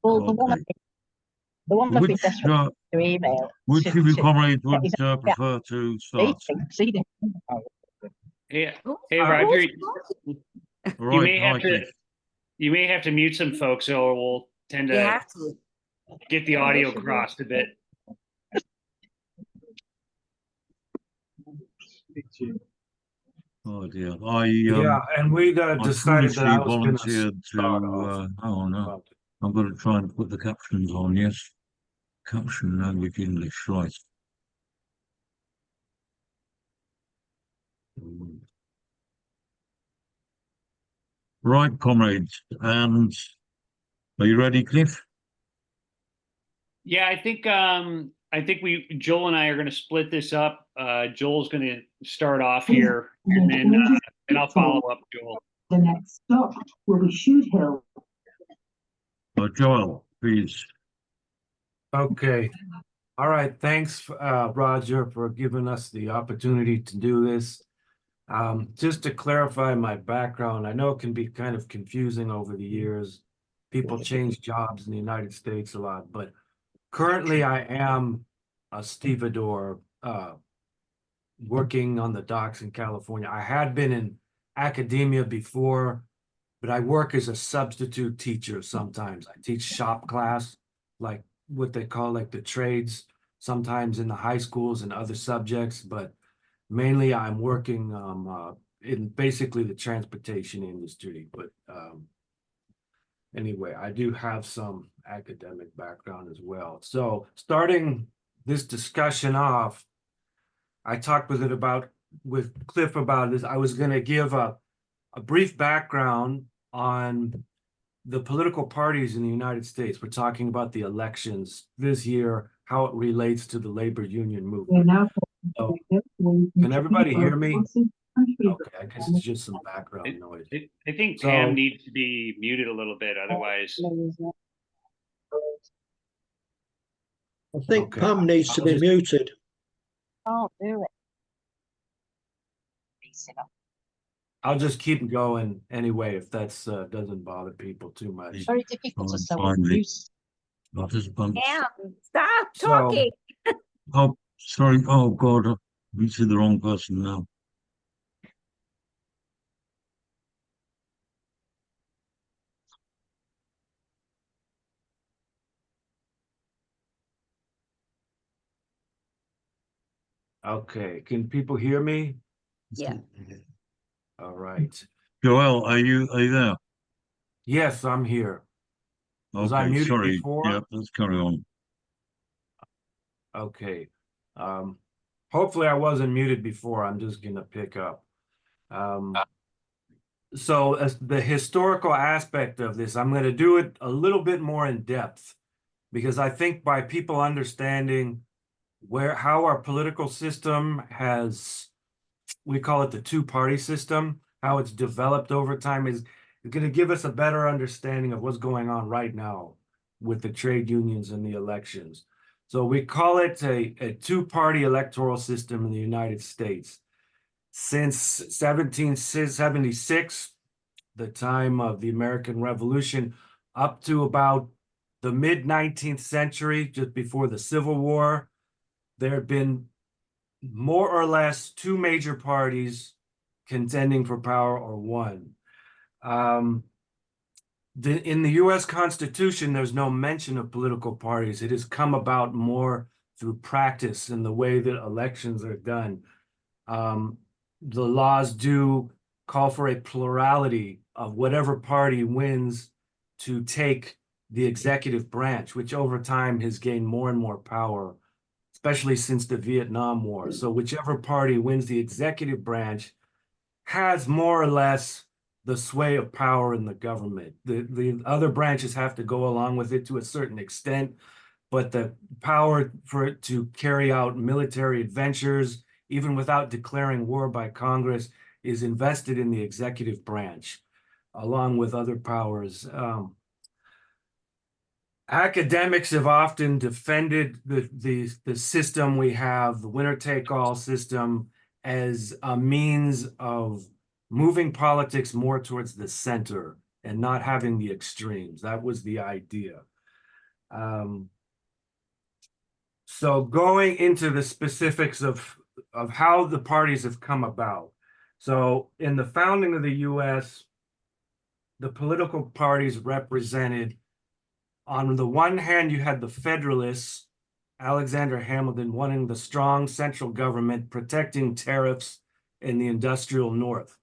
Well, the one I've been desperate to email. Which of you comrades would prefer to start? Yeah. Hey, Roger. Right, You may have to mute some folks, or we'll tend to get the audio crossed a bit. Oh dear. And we decided that I was volunteered to. Oh no, I'm going to try and put the captions on. Yes, caption language English, right? Right, comrades, and are you ready, Cliff? Yeah, I think Joel and I are going to split this up. Joel's going to start off here, and then I'll follow up, Joel. The next stop will be Shoot Hill. Joel, please. Okay. All right. Thanks, Roger, for giving us the opportunity to do this. Just to clarify my background, I know it can be kind of confusing over the years. People change jobs in the United States a lot, but currently I am a stevedore working on the docks in California. I had been in academia before, but I work as a substitute teacher sometimes. I teach shop class, like what they call like the trades, sometimes in the high schools and other subjects, but mainly I'm working in basically the transportation industry. But anyway, I do have some academic background as well. So starting this discussion off, I talked with Cliff about this. I was going to give a brief background on the political parties in the United States. We're talking about the elections this year, how it relates to the labor union movement. So, can everybody hear me? Okay, I guess it's just some background noise. I think Pam needs to be muted a little bit, otherwise. I think Pam needs to be muted. I'll do it. I'll just keep going anyway if that's doesn't bother people too much. Very difficult to sell. Stop talking. Oh, sorry. Oh God, you see the wrong person now. Okay, can people hear me? Yeah. All right. Joel, are you there? Yes, I'm here. Was I Okay, muted sorry. before? Yeah, let's carry on. Okay. Hopefully I wasn't muted before. I'm just gonna pick up. So as the historical aspect of this, I'm gonna do it a little bit more in depth, because I think by people understanding how our political system has, we call it the two-party system, how it's developed over time is going to give us a better understanding of what's going on right now with the trade unions and the elections. So we call it a two-party electoral system in the United States. Since 1776, the time of the American Revolution, up to about the mid-19th century, just before the Civil War, there have been more or less two major parties contending for power, or one. In the U.S. Constitution, there's no mention of political parties. It has come about more through practice in the way that elections are done. The laws do call for a plurality of whatever party wins to take the executive branch, which over time has gained more and more power, especially since the Vietnam War. So whichever party wins the executive branch has more or less the sway of power in the government. The other branches have to go along with it to a certain extent, but the power for it to carry out military adventures, even without declaring war by Congress, is invested in the executive branch, along with other powers. Academics have often defended the system we have, the winner-take-all system, as a means of moving politics more towards the center and not having the extremes. That was the idea. So going into the specifics of how the parties have come about. So in the founding of the U.S., the political parties represented, on the one hand, you had the Federalists, Alexander Hamilton wanting the strong central government protecting tariffs in the industrial North.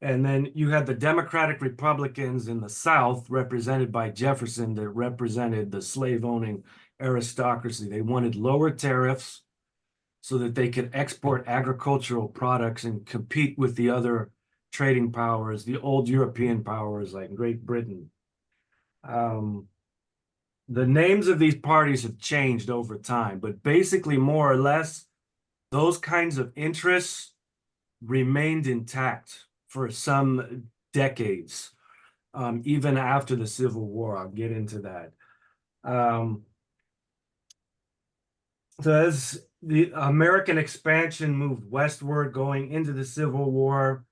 And then you had the Democratic Republicans in the South, represented by Jefferson, that represented the slave-owning aristocracy. They wanted lower tariffs so that they could export agricultural products and compete with the other trading powers, the old European powers like Great Britain. The names of these parties have changed over time, but basically, more or less, those kinds of interests remained intact for some decades, even after the Civil War. I'll get into that. So as the American expansion moved westward going into the Civil War,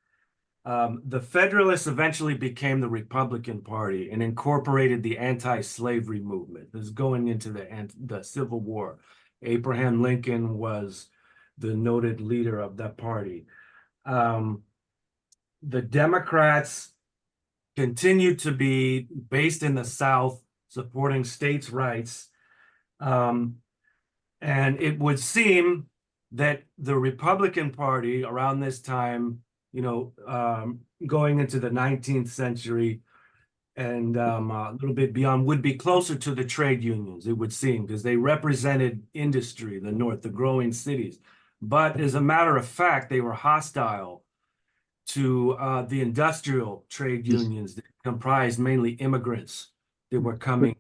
the Federalists eventually became the Republican Party and incorporated the anti-slavery movement. This is going into the Civil War. Abraham Lincoln was the noted leader of that party. The Democrats continued to be based in the South, supporting states' rights. And it would seem that the Republican Party around this time, going into the 19th century and a little bit beyond, would be closer to the trade unions, it would seem, because they represented industry, the North, the growing cities. But as a matter of fact, they were hostile to the industrial trade unions that comprised mainly immigrants that were coming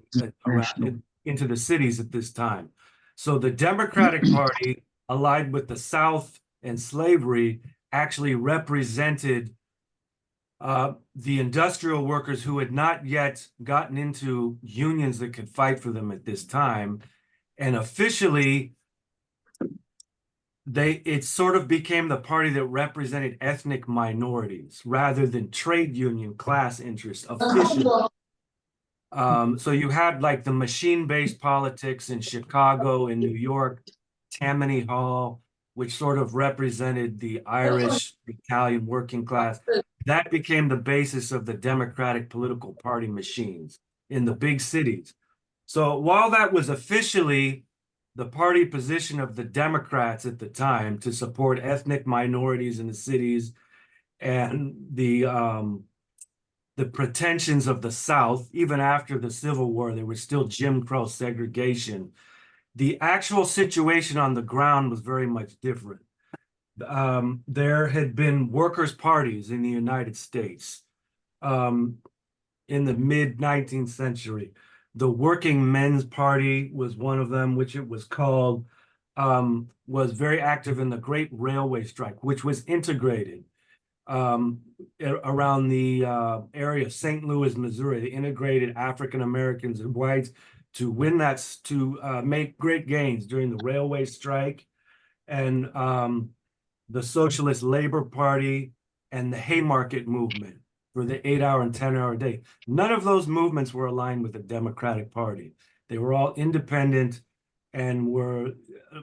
around into the cities at this time. So the Democratic Party, allied with the South and slavery, actually represented the industrial workers who had not yet gotten into unions that could fight for them at this time. And officially, it sort of became the party that represented ethnic minorities rather than trade union class interests officially. So you had like the machine-based politics in Chicago, in New York, Tammany Hall, which sort of represented the Irish, Italian working class. That became the basis of the Democratic political party machines in the big cities. So while that was officially the party position of the Democrats at the time to support ethnic minorities in the cities and the pretensions of the South, even after the Civil War, there was still Jim Crow segregation. The actual situation on the ground was very much different. There had been workers' parties in the United States in the mid-19th century. The Working Men's Party was one of them, which it was called, was very active in the Great Railway Strike, which was integrated around the area of St. Louis, Missouri. They integrated African Americans and whites to win that, to make great gains during the railway strike. And the Socialist Labor Party and the Haymarket movement for the 8-hour and 10-hour day. None of those movements were aligned with the Democratic Party. They were all independent and were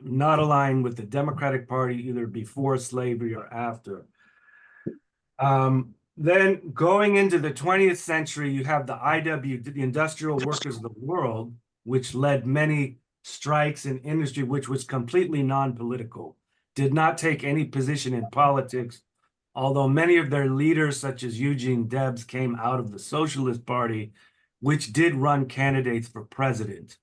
not aligned with the Democratic Party either before slavery or after. Then going into the 20th century, you have the IW, the Industrial Workers of the World, which led many strikes in industry, which was completely non-political, did not take any position in politics, although many of their leaders, such as Eugene Debs, came out of the Socialist Party, which did run candidates for president.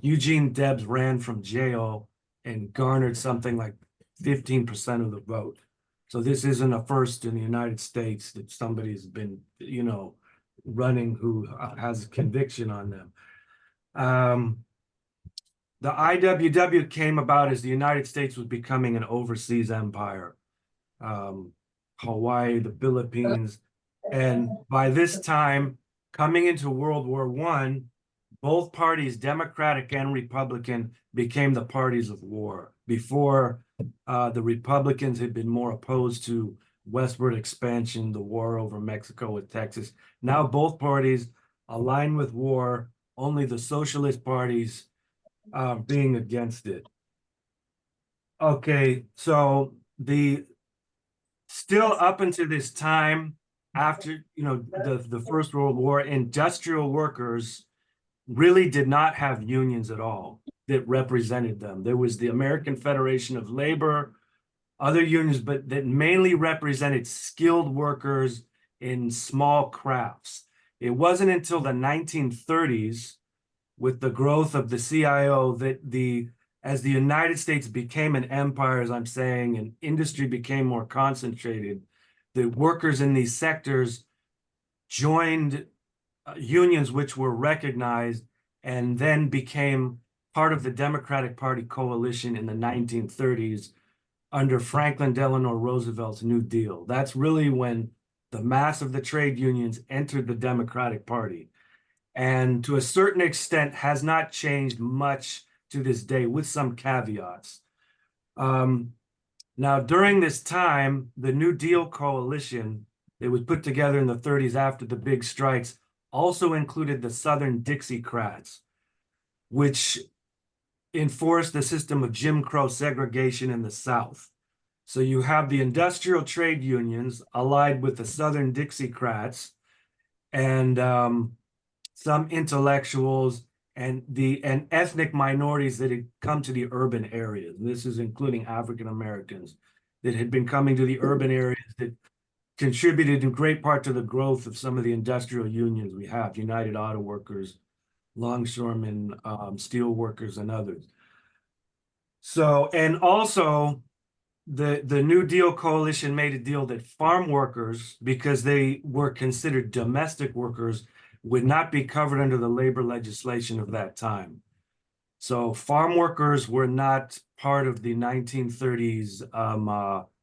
Eugene Debs ran from jail and garnered something like 15% of the vote. So this isn't a first in the United States that somebody's been, running who has conviction on them. The IWW came about as the United States was becoming an overseas empire. Hawaii, the Philippines, and by this time, coming into World War I, both parties, Democratic and Republican, became the parties of war. Before, the Republicans had been more opposed to westward expansion, the war over Mexico with Texas. Now both parties align with war only the socialist parties being against it. Okay, so still up until this time, after the First World War, industrial workers really did not have unions at all that represented them. There was the American Federation of Labor, other unions, but that mainly represented skilled workers in small crafts. It wasn't until the 1930s, with the growth of the CIO, that as the United States became an empire, as I'm saying, and industry became more concentrated, the workers in these sectors joined unions which were recognized and then became part of the Democratic Party coalition in the 1930s under Franklin Delano Roosevelt's New Deal. That's really when the mass of the trade unions entered the Democratic Party. And to a certain extent has not changed much to this day, with some caveats. Now, during this time, the New Deal coalition that was put together in the 30s after the big strikes also included the Southern Dixiecrats, which enforced the system of Jim Crow segregation in the South. So you have the industrial trade unions allied with the Southern Dixiecrats and some intellectuals and ethnic minorities that had come to the urban areas. And this is including African Americans that had been coming to the urban areas that contributed in great part to the growth of some of the industrial unions we have, United Auto Workers, longshoremen, steel workers, and others. So, and also the New Deal coalition made a deal that farm workers, because they were considered domestic workers, would not be covered under the labor legislation of that time. So farm workers were not part of the 1930s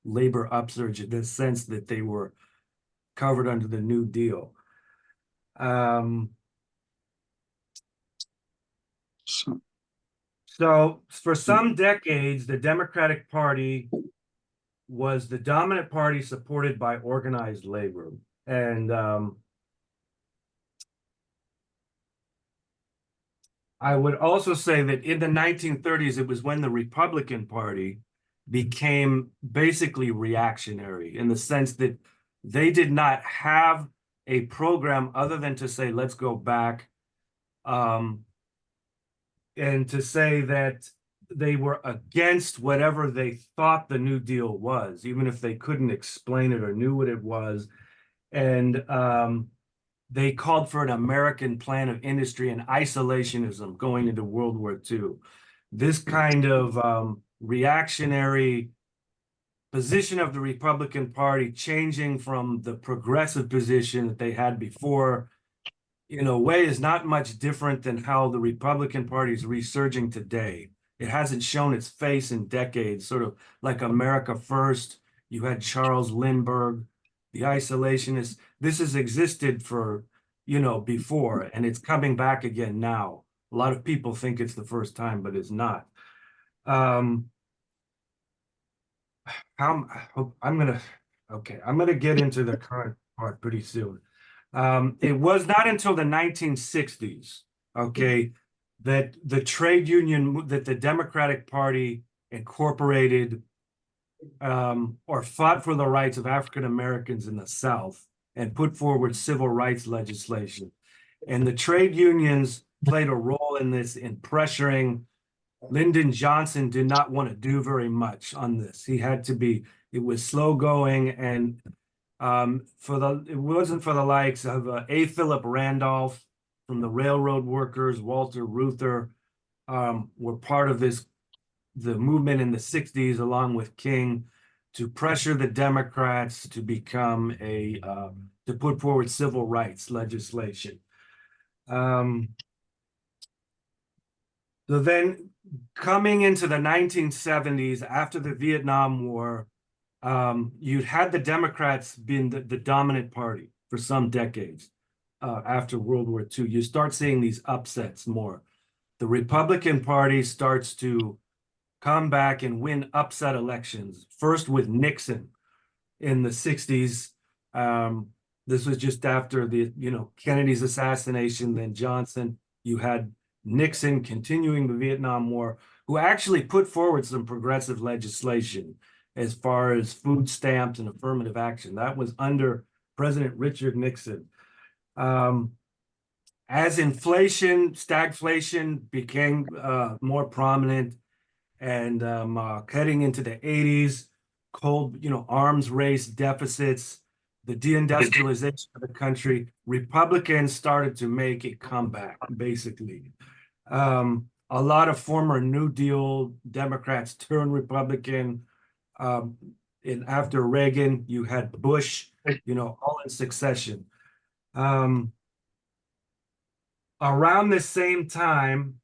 labor upsurge in the sense that they were covered under the New Deal. So for some decades, the Democratic Party was the dominant party supported by organized labor. And I would also say that in the 1930s, it was when the Republican Party became basically reactionary in the sense that they did not have a program other than to say, let's go back, and to say that they were against whatever they thought the New Deal was, even if they couldn't explain it or knew what it was. And they called for an American plan of industry and isolationism going into World War II. This kind of reactionary position of the Republican Party changing from the progressive position that they had before, in a way, is not much different than how the Republican Party is resurging today. It hasn't shown its face in decades, sort of like America First. You had Charles Lindbergh, the isolationists. This has existed for, before, and it's coming back again now. A lot of people think it's the first time, but it's not. I'm gonna get into the current part pretty soon. It was not until the 1960s, that the trade union, that the Democratic Party incorporated or fought for the rights of African Americans in the South and put forward civil rights legislation. And the trade unions played a role in this, in pressuring. Lyndon Johnson did not want to do very much on this. He had to be, it was slow going, and it wasn't for the likes of A. Philip Randolph from the railroad workers, Walter Reuther, were part of the movement in the 60s, along with King, to pressure the Democrats to become to put forward civil rights legislation. So then coming into the 1970s, after the Vietnam War, you'd had the Democrats being the dominant party for some decades after World War II. You start seeing these upsets more. The Republican Party starts to come back and win upset elections, first with Nixon in the 60s. This was just after Kennedy's assassination, then Johnson. You had Nixon continuing the Vietnam War, who actually put forward some progressive legislation as far as food stamps and affirmative action. That was under President Richard Nixon. As inflation, stagflation became more prominent, and heading into the 80s, arms race deficits, the deindustrialization of the country, Republicans started to make a comeback, basically. A lot of former New Deal Democrats turned Republican. And after Reagan, you had Bush, all in succession. Around the same time,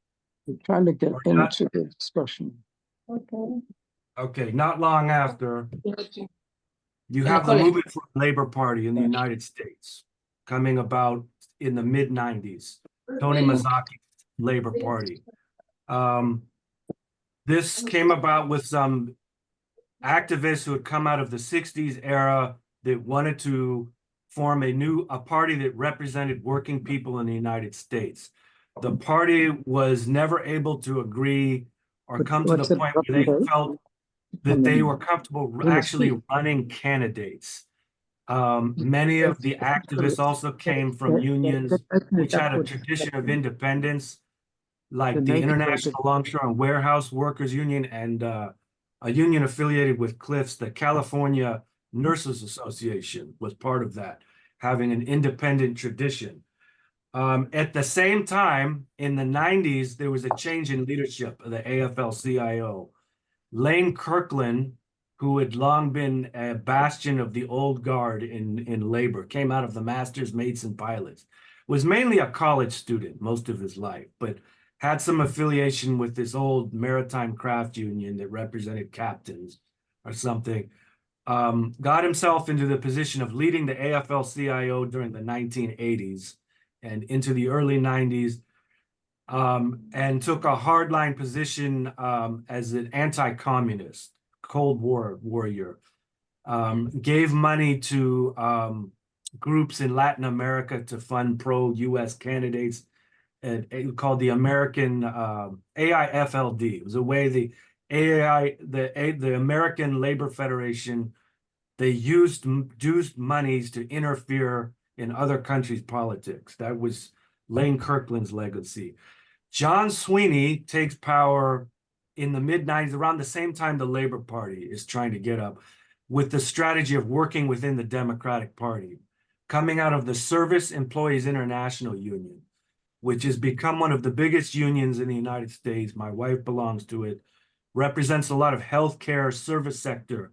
We're trying to get into the discussion. okay, not long after, you have the movement for the Labor Party in the United States coming about in the mid-90s. Tony Mazzachi's Labor Party. This came about with some activists who had come out of the 60s era that wanted to form a party that represented working people in the United States. The party was never able to agree or come to the point where they felt that they were comfortable actually running candidates. Many of the activists also came from unions which had a tradition of independence, like the International Longshore and Warehouse Workers Union, and a union affiliated with Cliffs, the California Nurses Association was part of that, having an independent tradition. At the same time, in the 90s, there was a change in leadership of the AFL-CIO. Lane Kirkland, who had long been a bastion of the old guard in labor, came out of the masters, mates, and pilots, was mainly a college student most of his life, but had some affiliation with this old maritime craft union that represented captains or something. Got himself into the position of leading the AFL-CIO during the 1980s and into the early 90s, and took a hardline position as an anti-communist, Cold War warrior. Gave money to groups in Latin America to fund pro-US candidates, called the American AIFLD. It was a way the American Labor Federation, they used monies to interfere in other countries' politics. That was Lane Kirkland's legacy. John Sweeney takes power in the mid-90s, around the same time the Labor Party is trying to get up, with the strategy of working within the Democratic Party, coming out of the Service Employees International Union, which has become one of the biggest unions in the United States. My wife belongs to it, represents a lot of healthcare service sector.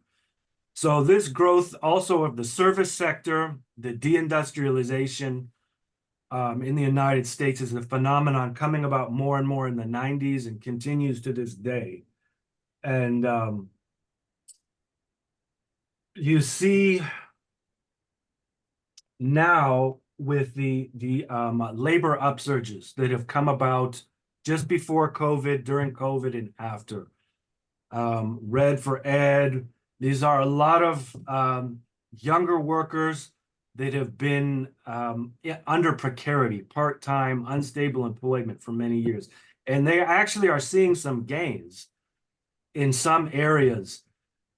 So this growth also of the service sector, the deindustrialization in the United States is a phenomenon coming about more and more in the 90s and continues to this day. And you see now with the labor upsurges that have come about just before COVID, during COVID, and after. Red for Ed. These are a lot of younger workers that have been under precarity, part-time, unstable employment for many years. And they actually are seeing some gains in some areas.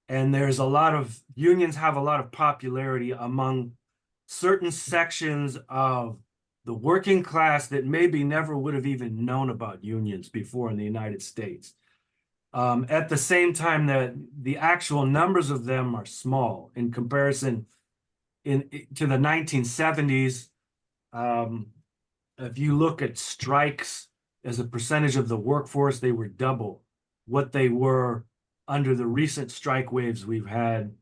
And there's a lot of, unions have a lot of popularity among certain sections of the working class that maybe never would have even known about unions before in the United States. At the same time that the actual numbers of them are small in comparison to the 1970s. If you look at strikes as a percentage of the workforce, they were double what they were under the recent strike waves we've had.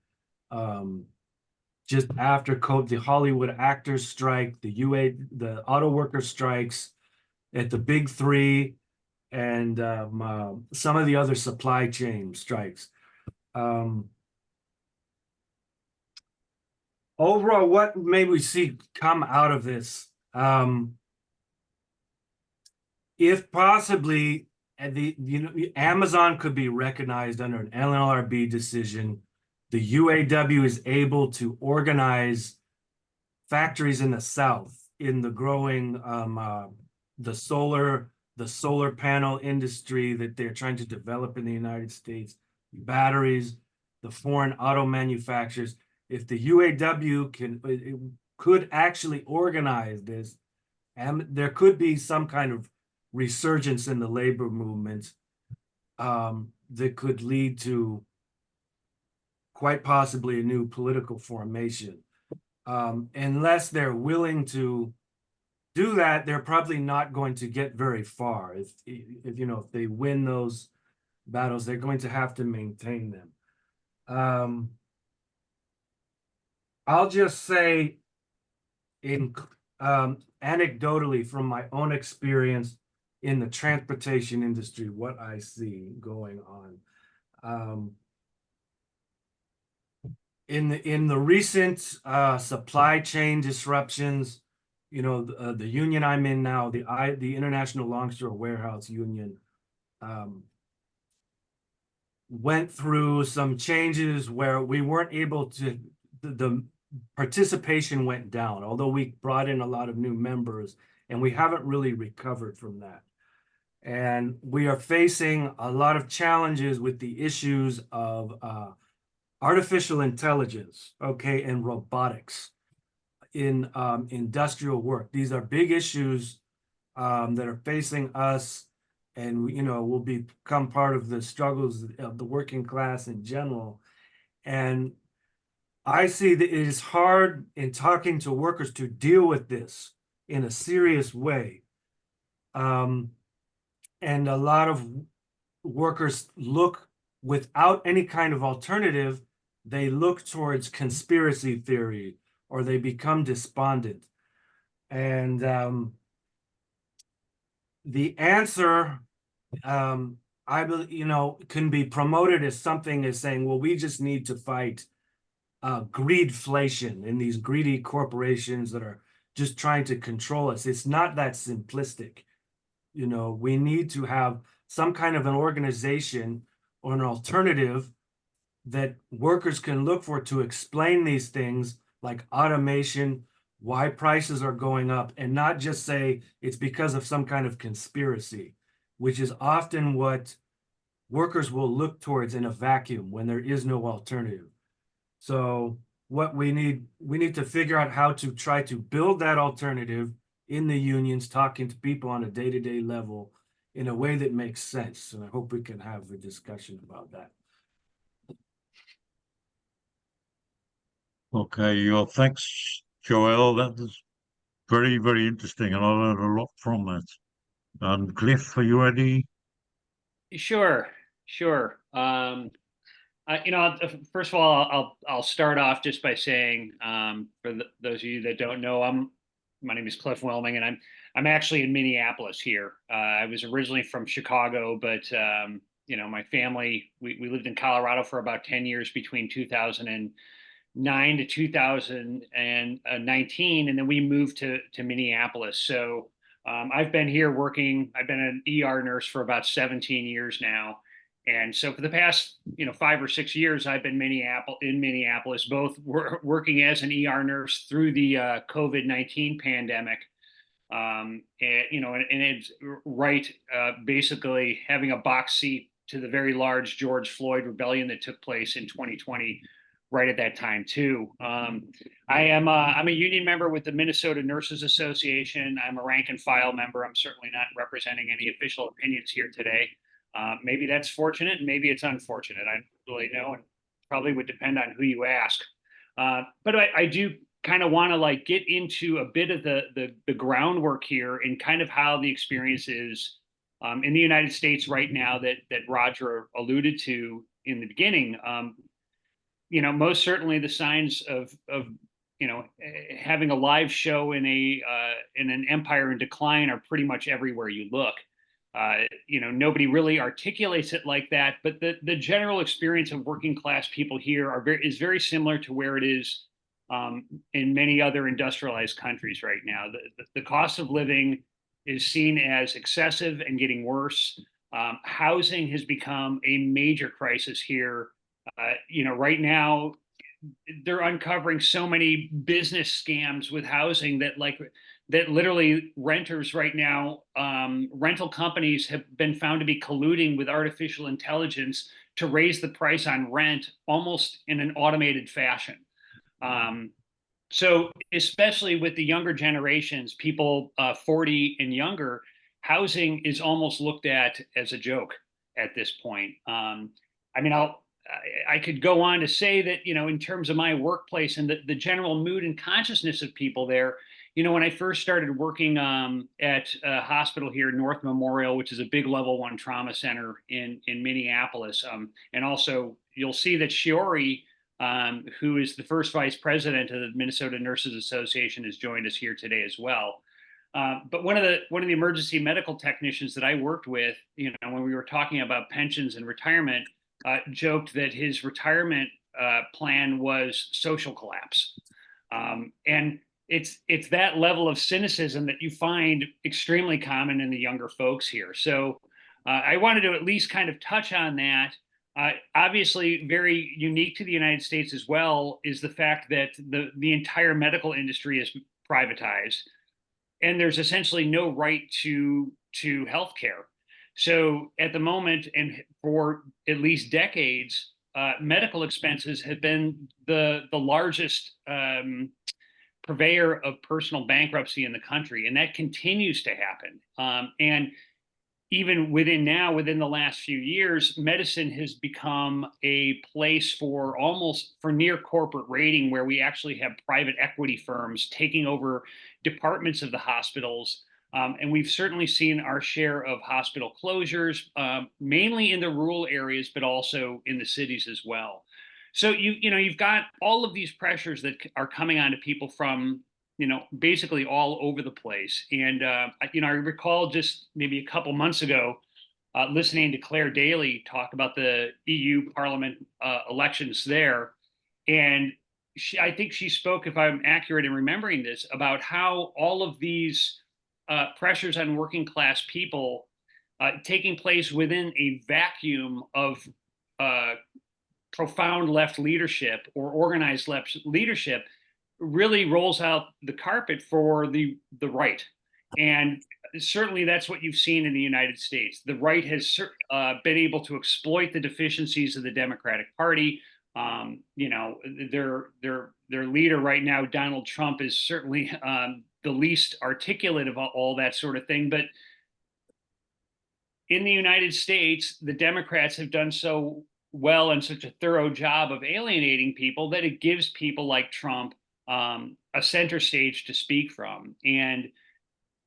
Just after COVID, the Hollywood actors strike, the auto worker strikes at the big three, and some of the other supply chain strikes. Overall, what may we see come out of this? If possibly, Amazon could be recognized under an NLRB decision. The UAW is able to organize factories in the South in the growing the solar panel industry that they're trying to develop in the United States, batteries, the foreign auto manufacturers. If the UAW could actually organize this, and there could be some kind of resurgence in the labor movement that could lead to quite possibly a new political formation. Unless they're willing to do that, they're probably not going to get very far. If you know, if they win those battles, they're going to have to maintain them. I'll just say, anecdotally from my own experience in the transportation industry, what I see going on. In the recent supply chain disruptions, you know, the union I'm in now, the International Longshore Warehouse Union, went through some changes where we weren't able to, the participation went down, although we brought in a lot of new members, and we haven't really recovered from that. And we are facing a lot of challenges with the issues of artificial intelligence, okay, and robotics in industrial work. These are big issues that are facing us, and you know, will become part of the struggles of the working class in general. And I see that it is hard in talking to workers to deal with this in a serious way. And a lot of workers look, without any kind of alternative, they look towards conspiracy theory, or they become despondent. And the answer, I believe, you know, can be promoted as something as saying, well, we just need to fight greedflation in these greedy corporations that are just trying to control us. It's not that simplistic. You know, we need to have some kind of an organization or an alternative that workers can look for to explain these things, like automation, why prices are going up, and not just say it's because of some kind of conspiracy, which is often what workers will look towards in a vacuum when there is no alternative. So what we need to figure out how to try to build that alternative in the unions, talking to people on a day-to-day level in a way that makes sense. And I hope we can have a discussion about that. Okay, well, thanks, Joel. That was very, very interesting, and I learned a lot from it. And Cliff, are you ready? Sure. You know, first of all, I'll start off just by saying, for those of you that don't know, my name is Cliff Wilming, and I'm actually in Minneapolis here. I was originally from Chicago, but you know, my family, we lived in Colorado for about 10 years between 2009 to 2019, and then we moved to Minneapolis. So I've been here working. I've been an ER nurse for about 17 years now. And so for the past, you know, 5 or 6 years, I've been in Minneapolis, both working as an ER nurse through the COVID-19 pandemic. And, you know, and it's right, basically having a box seat to the very large George Floyd rebellion that took place in 2020, right at that time too. I'm a union member with the Minnesota Nurses Association. I'm a rank and file member. I'm certainly not representing any official opinions here today. Maybe that's fortunate, and maybe it's unfortunate. I don't really know, and probably would depend on who you ask. But I do kind of want to like get into a bit of the groundwork here and kind of how the experience is in the United States right now that Roger alluded to in the beginning. You know, most certainly the signs of you know, having a live show in an empire in decline are pretty much everywhere you look. You know, nobody really articulates it like that, but the general experience of working class people here is very similar to where it is in many other industrialized countries right now. The cost of living is seen as excessive and getting worse. Housing has become a major crisis here. You know, right now, they're uncovering so many business scams with housing that, like, that literally renters right now, rental companies have been found to be colluding with artificial intelligence to raise the price on rent almost in an automated fashion. So especially with the younger generations, people 40 and younger, housing is almost looked at as a joke at this point. I mean, I could go on to say that, you know, in terms of my workplace and the general mood and consciousness of people there, you know, when I first started working at a hospital here, North Memorial, which is a big level 1 trauma center in Minneapolis, and also you'll see that Schor, who is the first vice president of the Minnesota Nurses Association, has joined us here today as well. But one of the emergency medical technicians that I worked with, you know, when we were talking about pensions and retirement, joked that his retirement plan was social collapse. And it's that level of cynicism that you find extremely common in the younger folks here. So I wanted to at least kind of touch on that. Obviously, very unique to the United States as well is the fact that the entire medical industry is privatized, and there's essentially no right to healthcare. So at the moment, and for at least decades, medical expenses have been the largest purveyor of personal bankruptcy in the country, and that continues to happen. And even within the last few years, medicine has become a place for near corporate raiding, where we actually have private equity firms taking over departments of the hospitals. And we've certainly seen our share of hospital closures, mainly in the rural areas, but also in the cities as well. So you've got all of these pressures that are coming onto people from, you know, basically all over the place. And, you know, I recall just maybe a couple months ago, listening to Claire Daly talk about the EU Parliament elections there. And I think she spoke, if I'm accurate in remembering this, about how all of these pressures on working class people taking place within a vacuum of profound left leadership or organized left leadership really rolls out the carpet for the right. And certainly that's what you've seen in the United States. The right has been able to exploit the deficiencies of the Democratic Party. You know, their leader right now, Donald Trump, is certainly the least articulate of all that sort of thing. But in the United States, the Democrats have done so well and such a thorough job of alienating people that it gives people like Trump a center stage to speak from. And,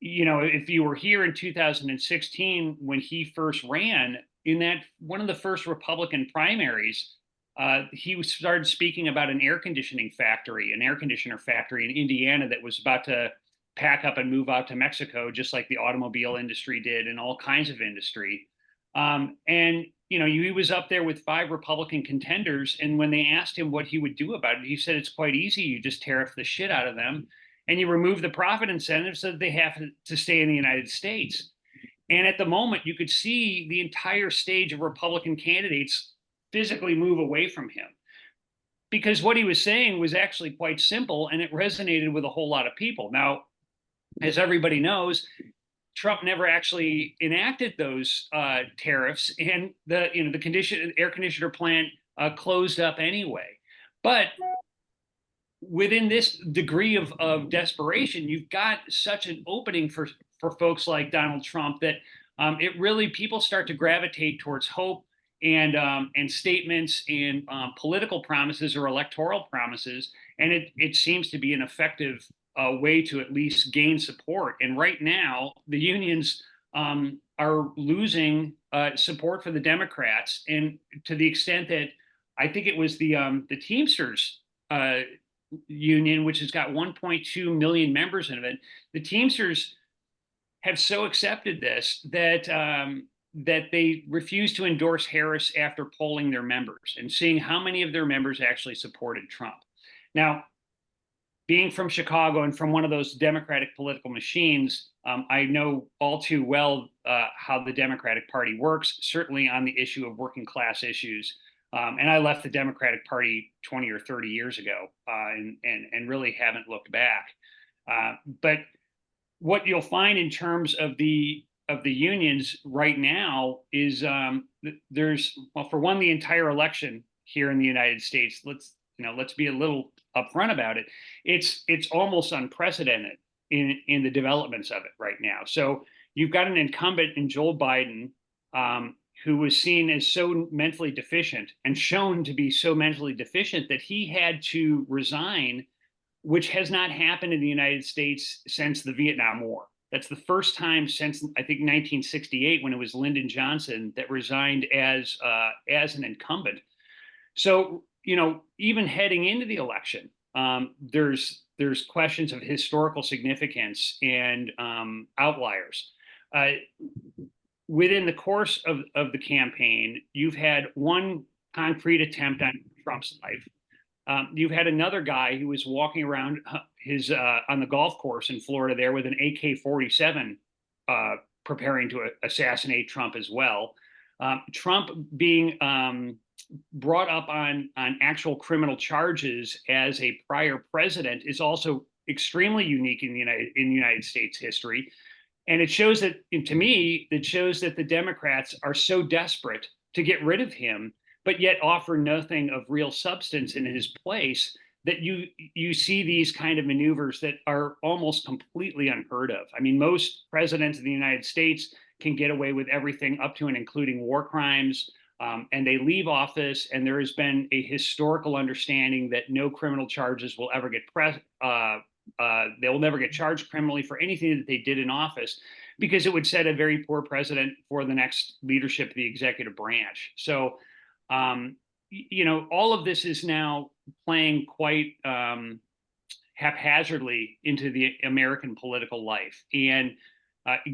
you know, if you were here in 2016, when he first ran in that one of the first Republican primaries, he started speaking about an air conditioner factory in Indiana that was about to pack up and move out to Mexico, just like the automobile industry did and all kinds of industry. And, you know, he was up there with 5 Republican contenders. And when they asked him what he would do about it, he said, it's quite easy. You just tariff the shit out of them and you remove the profit incentives so that they have to stay in the United States. And at the moment, you could see the entire stage of Republican candidates physically move away from him, because what he was saying was actually quite simple and it resonated with a whole lot of people. Now, as everybody knows, Trump never actually enacted those tariffs, and the air conditioner plant closed up anyway. But within this degree of desperation, you've got such an opening for folks like Donald Trump that it really, people start to gravitate towards hope and statements and political promises or electoral promises, and it seems to be an effective way to at least gain support. And right now, the unions are losing support for the Democrats, and to the extent that I think it was the Teamsters union, which has got 1.2 million members in it. The Teamsters have so accepted this that that they refuse to endorse Harris after polling their members and seeing how many of their members actually supported Trump. Now, being from Chicago and from one of those Democratic political machines, I know all too well how the Democratic Party works, certainly on the issue of working class issues. And I left the Democratic Party 20 or 30 years ago and really haven't looked back. But what you'll find in terms of the unions right now is there's, well, for one, the entire election here in the United States. Let's be a little upfront about it. It's almost unprecedented in the developments of it right now. So you've got an incumbent in Joe Biden, who was seen as so mentally deficient and shown to be so mentally deficient that he had to resign, which has not happened in the United States since the Vietnam War. That's the first time since, I think, 1968, when it was Lyndon Johnson that resigned as an incumbent. So, even heading into the election, there's questions of historical significance and outliers. Within the course of the campaign, you've had one concrete attempt on Trump's life. You've had another guy who was walking around on the golf course in Florida there with an AK-47, preparing to assassinate Trump as well. Trump being brought up on actual criminal charges as a prior president is also extremely unique in the United States history. And it shows that, to me, it shows that the Democrats are so desperate to get rid of him, but yet offer nothing of real substance in his place, that you see these kind of maneuvers that are almost completely unheard of. I mean, most presidents of the United States can get away with everything up to and including war crimes, and they leave office, and there has been a historical understanding that no criminal charges will ever get they will never get charged criminally for anything that they did in office, because it would set a very poor precedent for the next leadership of the executive branch. So, all of this is now playing quite haphazardly into the American political life. And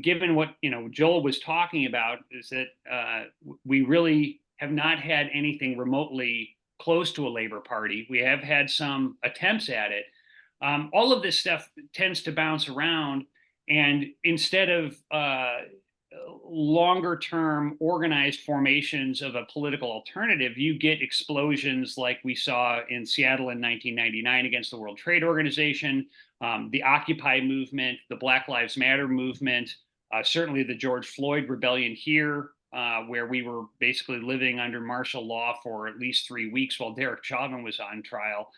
given what Joel was talking about, is that we really have not had anything remotely close to a Labor Party. We have had some attempts at it. All of this stuff tends to bounce around, and instead of longer term organized formations of a political alternative, you get explosions like we saw in Seattle in 1999 against the World Trade Organization, the Occupy movement, the Black Lives Matter movement, certainly the George Floyd rebellion here, where we were basically living under martial law for at least 3 weeks while Derek Chauvin was on trial.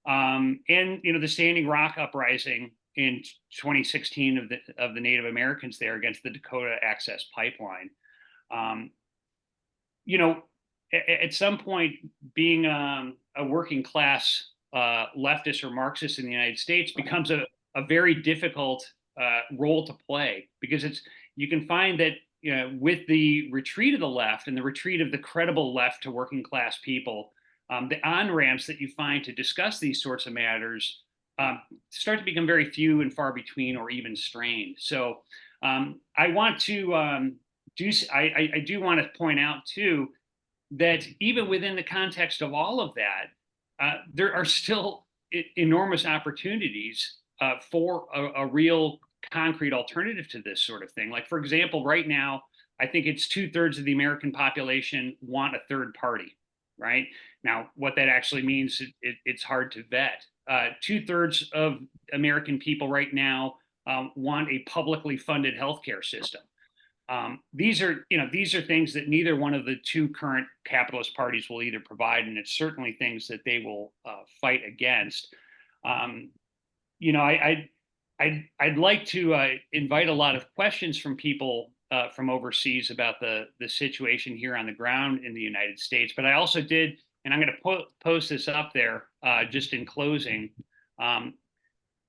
And the Standing Rock uprising in 2016 of the Native Americans there against the Dakota Access Pipeline. At some point, being a working class leftist or Marxist in the United States becomes a very difficult role to play, because you can find that with the retreat of the left and the retreat of the credible left to working class people, the on-ramps that you find to discuss these sorts of matters start to become very few and far between, or even strained. So I want to I do want to point out too that even within the context of all of that, there are still enormous opportunities for a real concrete alternative to this sort of thing. Like, for example, right now, I think it's 2/3 of the American population want a third party. Right now, what that actually means, it's hard to vet. 2/3 of American people right now want a publicly funded healthcare system. These are things that neither one of the two current capitalist parties will either provide, and it's certainly things that they will fight against. I'd like to invite a lot of questions from people from overseas about the situation here on the ground in the United States. But I also did, and I'm going to post this up there just in closing.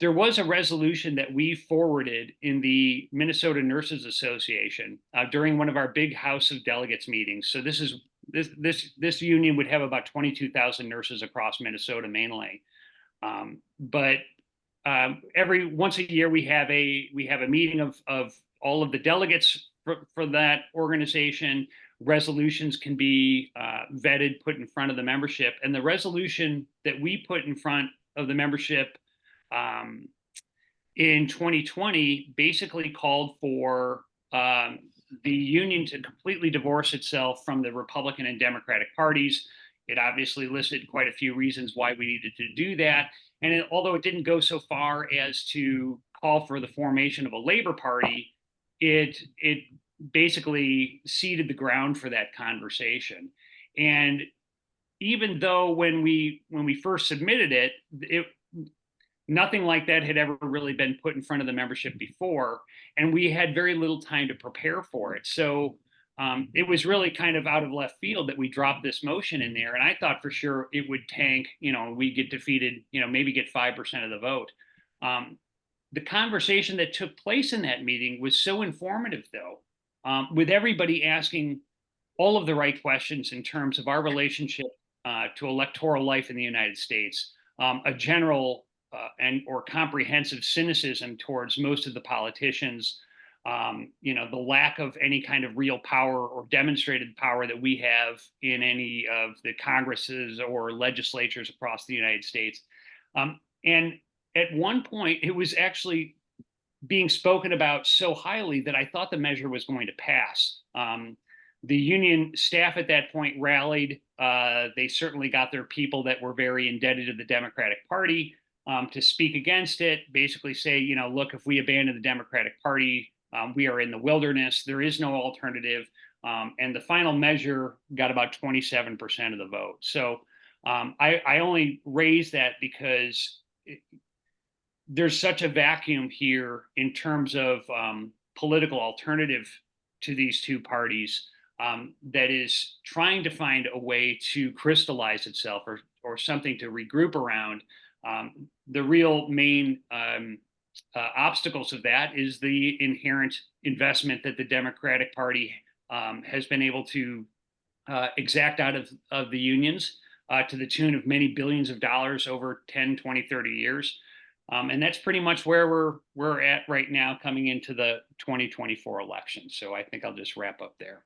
There was a resolution that we forwarded in the Minnesota Nurses Association during one of our big House of Delegates meetings. So this union would have about 22,000 nurses across Minnesota mainly, but every once a year we have a meeting of all of the delegates for that organization. Resolutions can be vetted, put in front of the membership, and the resolution that we put in front of the membership in 2020 basically called for the union to completely divorce itself from the Republican and Democratic parties. It obviously listed quite a few reasons why we needed to do that. And although it didn't go so far as to call for the formation of a Labor Party, it basically seeded the ground for that conversation. And even though when we first submitted it, nothing like that had ever really been put in front of the membership before, and we had very little time to prepare for it. So it was really kind of out of left field that we dropped this motion in there. And I thought for sure it would tank, we'd get defeated, maybe get 5% of the vote. The conversation that took place in that meeting was so informative, though, with everybody asking all of the right questions in terms of our relationship to electoral life in the United States, a general or comprehensive cynicism towards most of the politicians, the lack of any kind of real power or demonstrated power that we have in any of the Congresses or legislatures across the United States. And at one point, it was actually being spoken about so highly that I thought the measure was going to pass. The union staff at that point rallied. They certainly got their people that were very indebted to the Democratic Party to speak against it, basically say, look, if we abandon the Democratic Party, we are in the wilderness. There is no alternative. And the final measure got about 27% of the vote. So I only raise that because there's such a vacuum here in terms of political alternative to these two parties that is trying to find a way to crystallize itself or something to regroup around. The real main obstacles of that is the inherent investment that the Democratic Party has been able to exact out of the unions to the tune of many billions of dollars over 10, 20, 30 years. And that's pretty much where we're at right now coming into the 2024 election. So I think I'll just wrap up there.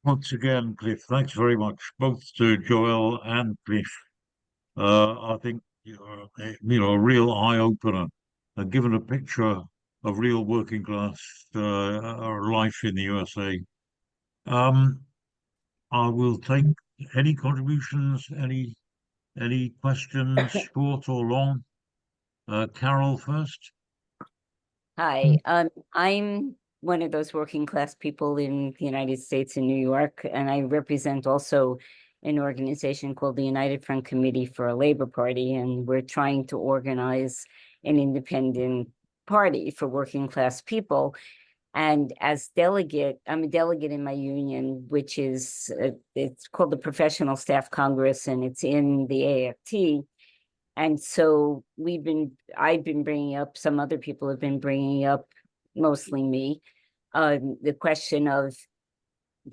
Once again, Cliff, thanks very much, both to Joel and Cliff. I think you're a real eye-opener, given a picture of real working class life in the USA. I will take any contributions, any questions, short or long. Carol first. Hi, I'm one of those working class people in the United States in New York, and I represent also an organization called the United Front Committee for a Labor Party, and we're trying to organize an independent party for working class people. And as delegate, I'm a delegate in my union, which is, it's called the Professional Staff Congress, and it's in the AFT. And so I've been bringing up, some other people have been bringing up, mostly me, the question of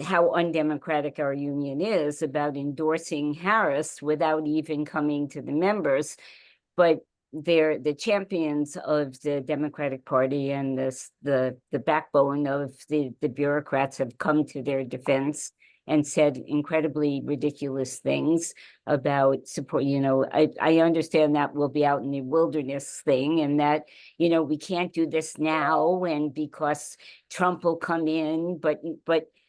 how undemocratic our union is about endorsing Harris without even coming to the members. But they're the champions of the Democratic Party, and the backbone of the bureaucrats have come to their defense and said incredibly ridiculous things about support. I understand that we'll be out in the wilderness thing, and that, we can't do this now, and because Trump will come in, but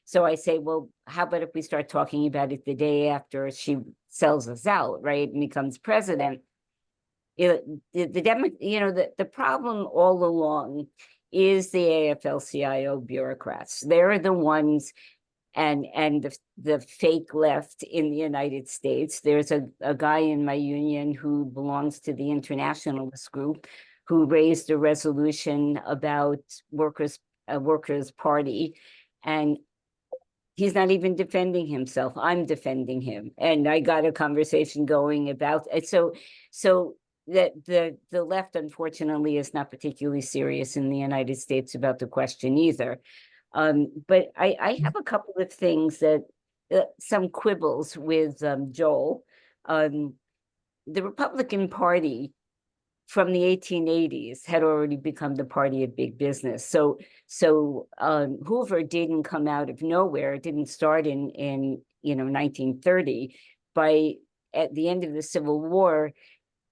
so I say, well, how about if we start talking about it the day after she sells us out, right, and becomes president? The problem all along is the AFL-CIO bureaucrats. They're the ones, and the fake left in the United States. There's a guy in my union who belongs to the internationalist group who raised a resolution about a workers' party, and he's not even defending himself. I'm defending him, and I got a conversation going about it. So that the left, unfortunately, is not particularly serious in the United States about the question either. But I have a couple of things that some quibbles with Joel. The Republican Party from the 1880s had already become the party of big business. So Hoover didn't come out of nowhere. It didn't start in 1930. At the end of the Civil War,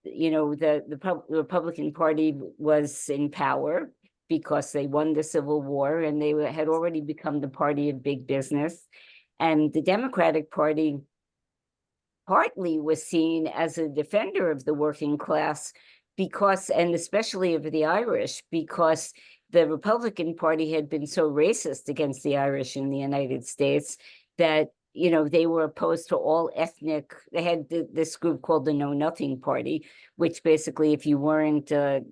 the Republican Party was in power because they won the Civil War, and they had already become the party of big business. And the Democratic Party partly was seen as a defender of the working class because, and especially of the Irish, because the Republican Party had been so racist against the Irish in the United States that, you know, they were opposed to all ethnic, they had this group called the Know Nothing Party, which basically, if you weren't a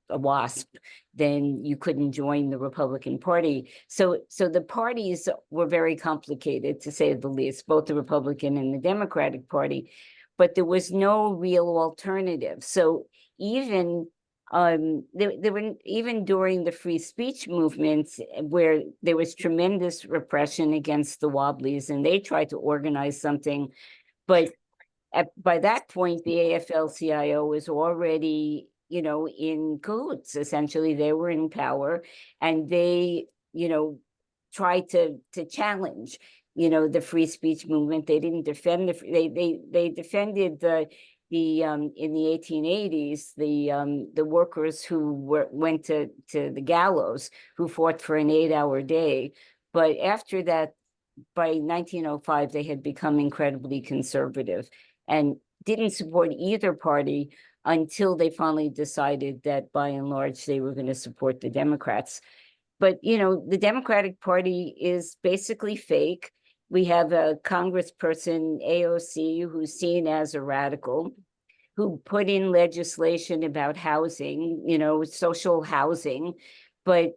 WASP, then you couldn't join the Republican Party. So the parties were very complicated, to say the least, both the Republican and the Democratic Party, but there was no real alternative. So even there were, even during the free speech movements, where there was tremendous repression against the Wobblies, and they tried to organize something, but by that point, the AFL-CIO was already, you know, in cahoots. Essentially, they were in power, and they, you know, tried to challenge, you know, the free speech movement. They didn't defend they defended the in the 1880s, the workers who went to the gallows, who fought for an 8-hour day. But after that, by 1905, they had become incredibly conservative and didn't support either party until they finally decided that by and large, they were going to support the Democrats. But, you know, the Democratic Party is basically fake. We have a congressperson, AOC, who's seen as a radical, who put in legislation about housing, you know, social housing, but,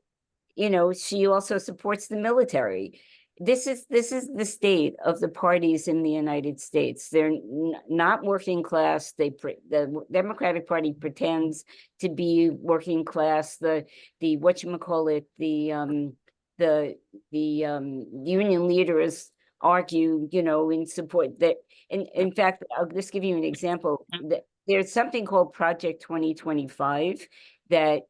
you know, she also supports the military. This is the state of the parties in the United States. They're not working class. The Democratic Party pretends to be working class. The whatchamacallit, the union leaders argue, you know, in support that. In fact, I'll just give you an example. There's something called Project 2025 that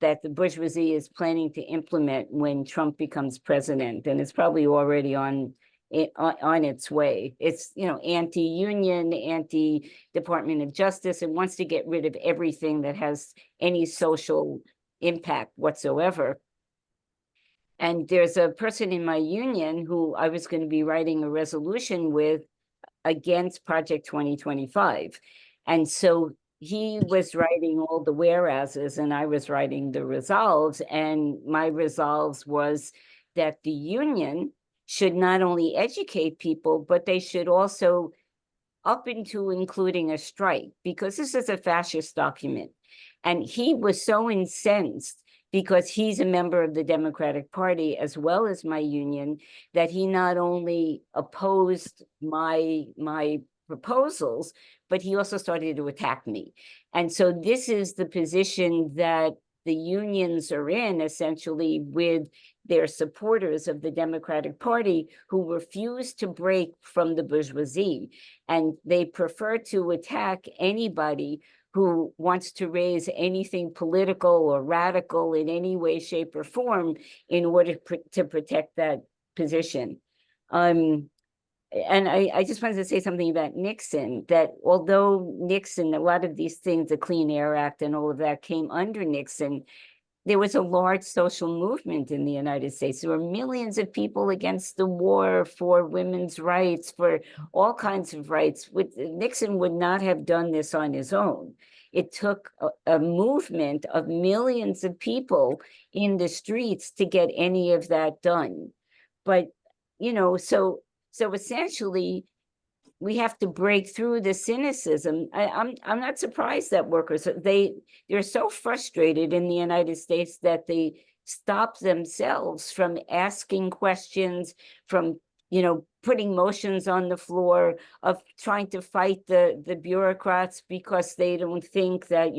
the bourgeoisie is planning to implement when Trump becomes president, and it's probably already on its way. It's, you know, anti-union, anti-Department of Justice, and wants to get rid of everything that has any social impact whatsoever. And there's a person in my union who I was going to be writing a resolution with against Project 2025. And so he was writing all the whereases and I was writing the resolves. And my resolves was that the union should not only educate people, but they should also up into including a strike, because this is a fascist document. And he was so incensed because he's a member of the Democratic Party as well as my union, that he not only opposed my proposals, but he also started to attack me. And so this is the position that the unions are in, essentially, with their supporters of the Democratic Party who refuse to break from the bourgeoisie. And they prefer to attack anybody who wants to raise anything political or radical in any way, shape, or form in order to protect that position. And I just wanted to say something about Nixon, that although Nixon, a lot of these things, the Clean Air Act and all of that came under Nixon, there was a large social movement in the United States. There were millions of people against the war, for women's rights, for all kinds of rights. Nixon would not have done this on his own. It took a movement of millions of people in the streets to get any of that done. But, you know, so essentially, we have to break through the cynicism. I'm not surprised that workers, they're so frustrated in the United States that they stop themselves from asking questions, from, you know, putting motions on the floor, of trying to fight the bureaucrats because they don't think that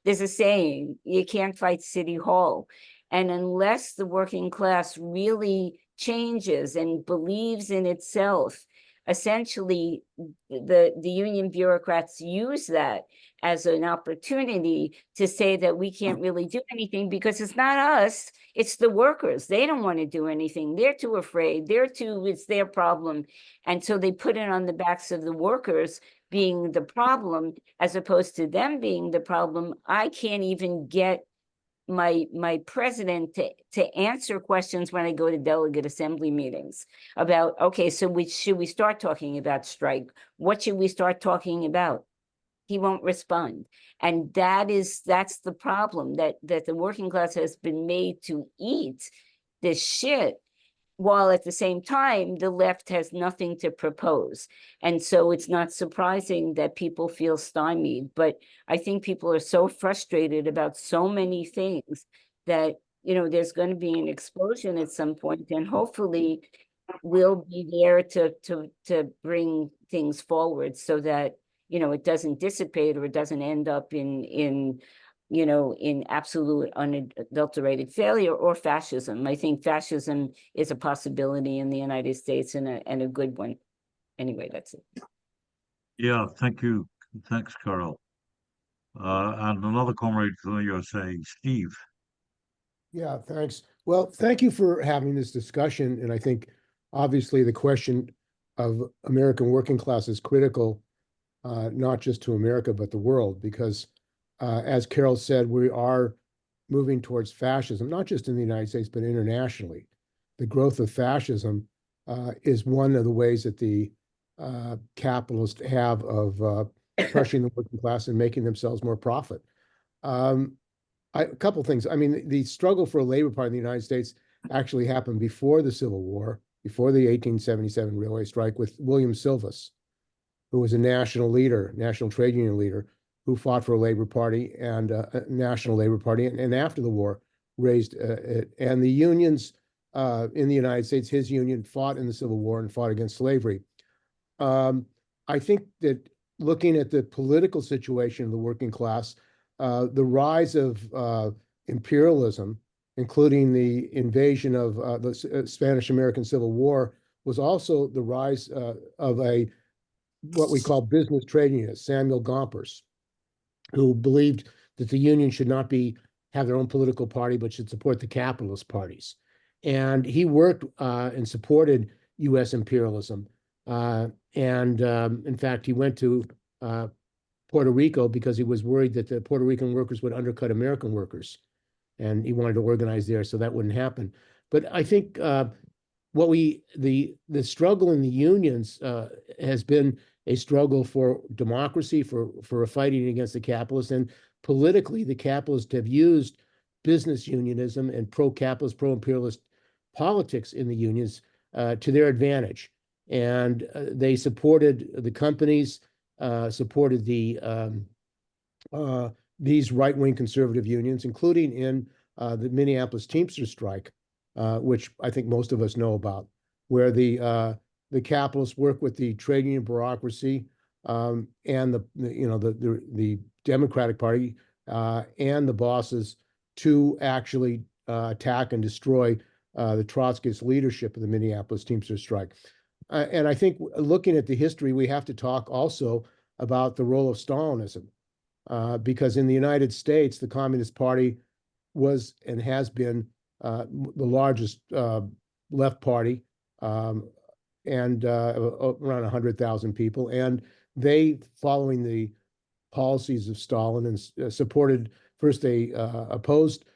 there's a saying, you can't fight City Hall. And unless the working class really changes and believes in itself, essentially the union bureaucrats use that as an opportunity to say that we can't really do anything because it's not us, it's the workers. They don't want to do anything. They're too afraid. It's their problem. And so they put it on the backs of the workers being the problem, as opposed to them being the problem. I can't even get my president to answer questions when I go to delegate assembly meetings about, okay, so should we start talking about strike? What should we start talking about? he won't respond. And that's the problem, that the working class has been made to eat this shit, while at the same time, the left has nothing to propose. And so it's not surprising that people feel stymied. But I think people are so frustrated about so many things that, there's going to be an explosion at some point, and hopefully we'll be there to bring things forward so that, it doesn't dissipate, or it doesn't end up in absolute unadulterated failure or fascism. I think fascism is a possibility in the United States, and a good one. Anyway, that's it. Yeah, thank you. Thanks, Carol. And another comrade from the USA, Steve. Yeah, thanks. Well, thank you for having this discussion. And I think obviously the question of American working class is critical, not just to America, but the world, because as Carol said, we are moving towards fascism, not just in the United States, but internationally. The growth of fascism is one of the ways that the capitalists have of crushing the working class and making themselves more profit. A couple of things. I mean, the struggle for a labor party in the United States actually happened before the Civil War, before the 1877 railway strike, with William Silvis, who was a national leader, national trade union leader, who fought for a labor party and a national labor party, and after the war raised it. And the unions in the United States, his union fought in the Civil War and fought against slavery. I think that looking at the political situation of the working class, the rise of imperialism, including the invasion of the Spanish-American Civil War, was also the rise of what we call business trade unionists, Samuel Gompers, who believed that the union should not have their own political party, but should support the capitalist parties. And he worked and supported U.S. imperialism. In fact, he went to Puerto Rico because he was worried that the Puerto Rican workers would undercut American workers. And he wanted to organize there so that wouldn't happen. But I think the struggle in the unions has been a struggle for democracy, for fighting against the capitalists. And politically, the capitalists have used business unionism and pro-capitalist, pro-imperialist politics in the unions to their advantage. And they supported the companies, supported these right-wing conservative unions, including in the Minneapolis Teamsters strike, which I think most of us know about, where the capitalists work with the trade union bureaucracy and the Democratic Party and the bosses to actually attack and destroy the Trotskyist leadership of the Minneapolis Teamsters strike. And I think looking at the history, we have to talk also about the role of Stalinism, because in the United States, the Communist Party was and has been the largest left party, and around 100,000 people. And they, following the policies of Stalin, and supported, first they opposed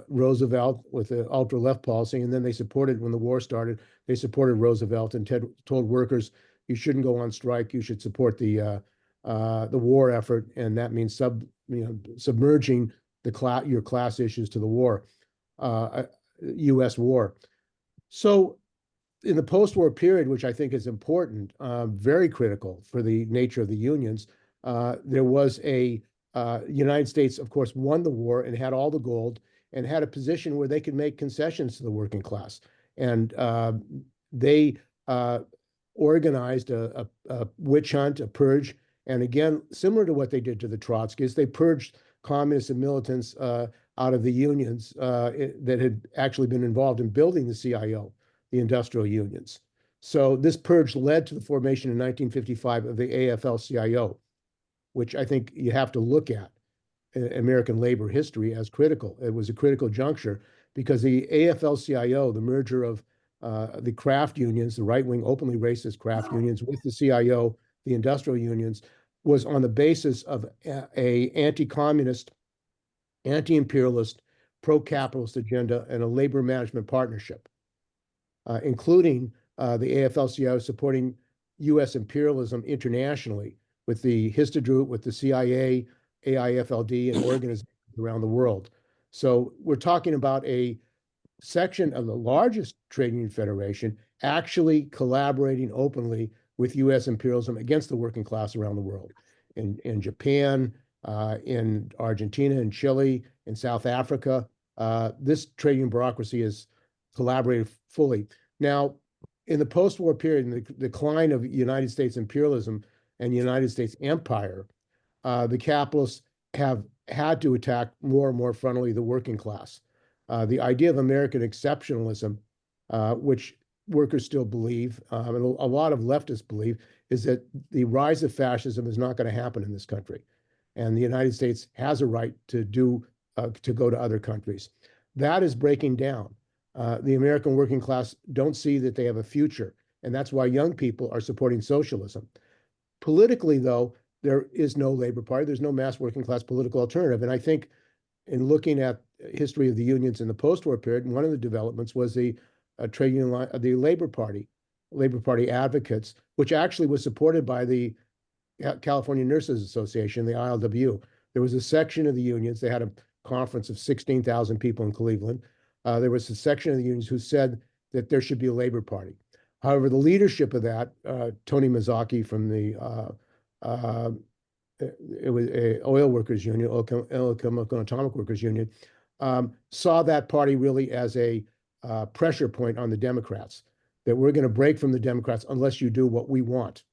Roosevelt with the ultra-left policy, and then they supported, when the war started, they supported Roosevelt and told workers, you shouldn't go on strike, you should support the war effort, and that means submerging your class issues to the war, U.S. war. So in the post-war period, which I think is important, very critical for the nature of the unions, there was United States, of course, won the war and had all the gold and had a position where they could make concessions to the working class. And they organized a witch hunt, a purge. And again, similar to what they did to the Trotskyists, they purged communists and militants out of the unions that had actually been involved in building the CIO, the industrial unions. So this purge led to the formation in 1955 of the AFL-CIO, which I think you have to look at American labor history as critical. It was a critical juncture because the AFL-CIO, the merger of the craft unions, the right-wing openly racist craft unions with the CIO, the industrial unions, was on the basis of a anti-communist, anti-imperialist, pro-capitalist agenda and a labor management partnership, including the AFL-CIO supporting U.S. imperialism internationally with the Histadrut, with the CIA, AIFLD, and organizations around the world. So we're talking about a section of the largest trade union federation actually collaborating openly with U.S. imperialism against the working class around the world. In Japan, in Argentina, in Chile, in South Africa, this trade union bureaucracy is collaborated fully. Now, in the post-war period, in the decline of United States imperialism and United States empire, the capitalists have had to attack more and more frontally the working class. The idea of American exceptionalism, which workers still believe, and a lot of leftists believe, is that the rise of fascism is not going to happen in this country. And the United States has a right to go to other countries. That is breaking down. The American working class don't see that they have a future, and that's why young people are supporting socialism. Politically, though, there is no labor party. There's no mass working class political alternative. And I think in looking at history of the unions in the post-war period, one of the developments was the trade union, the Labor Party advocates, which actually was supported by the California Nurses Association, the ILWU. There was a section of the unions. They had a conference of 16,000 people in Cleveland. There was a section of the unions who said that there should be a Labor Party. However, the leadership of that, Tony Mazzocchi from the it was a oil workers union, oil chemical and atomic workers union, saw that party really as a pressure point on the Democrats, that we're going to break from the Democrats unless you do what we want.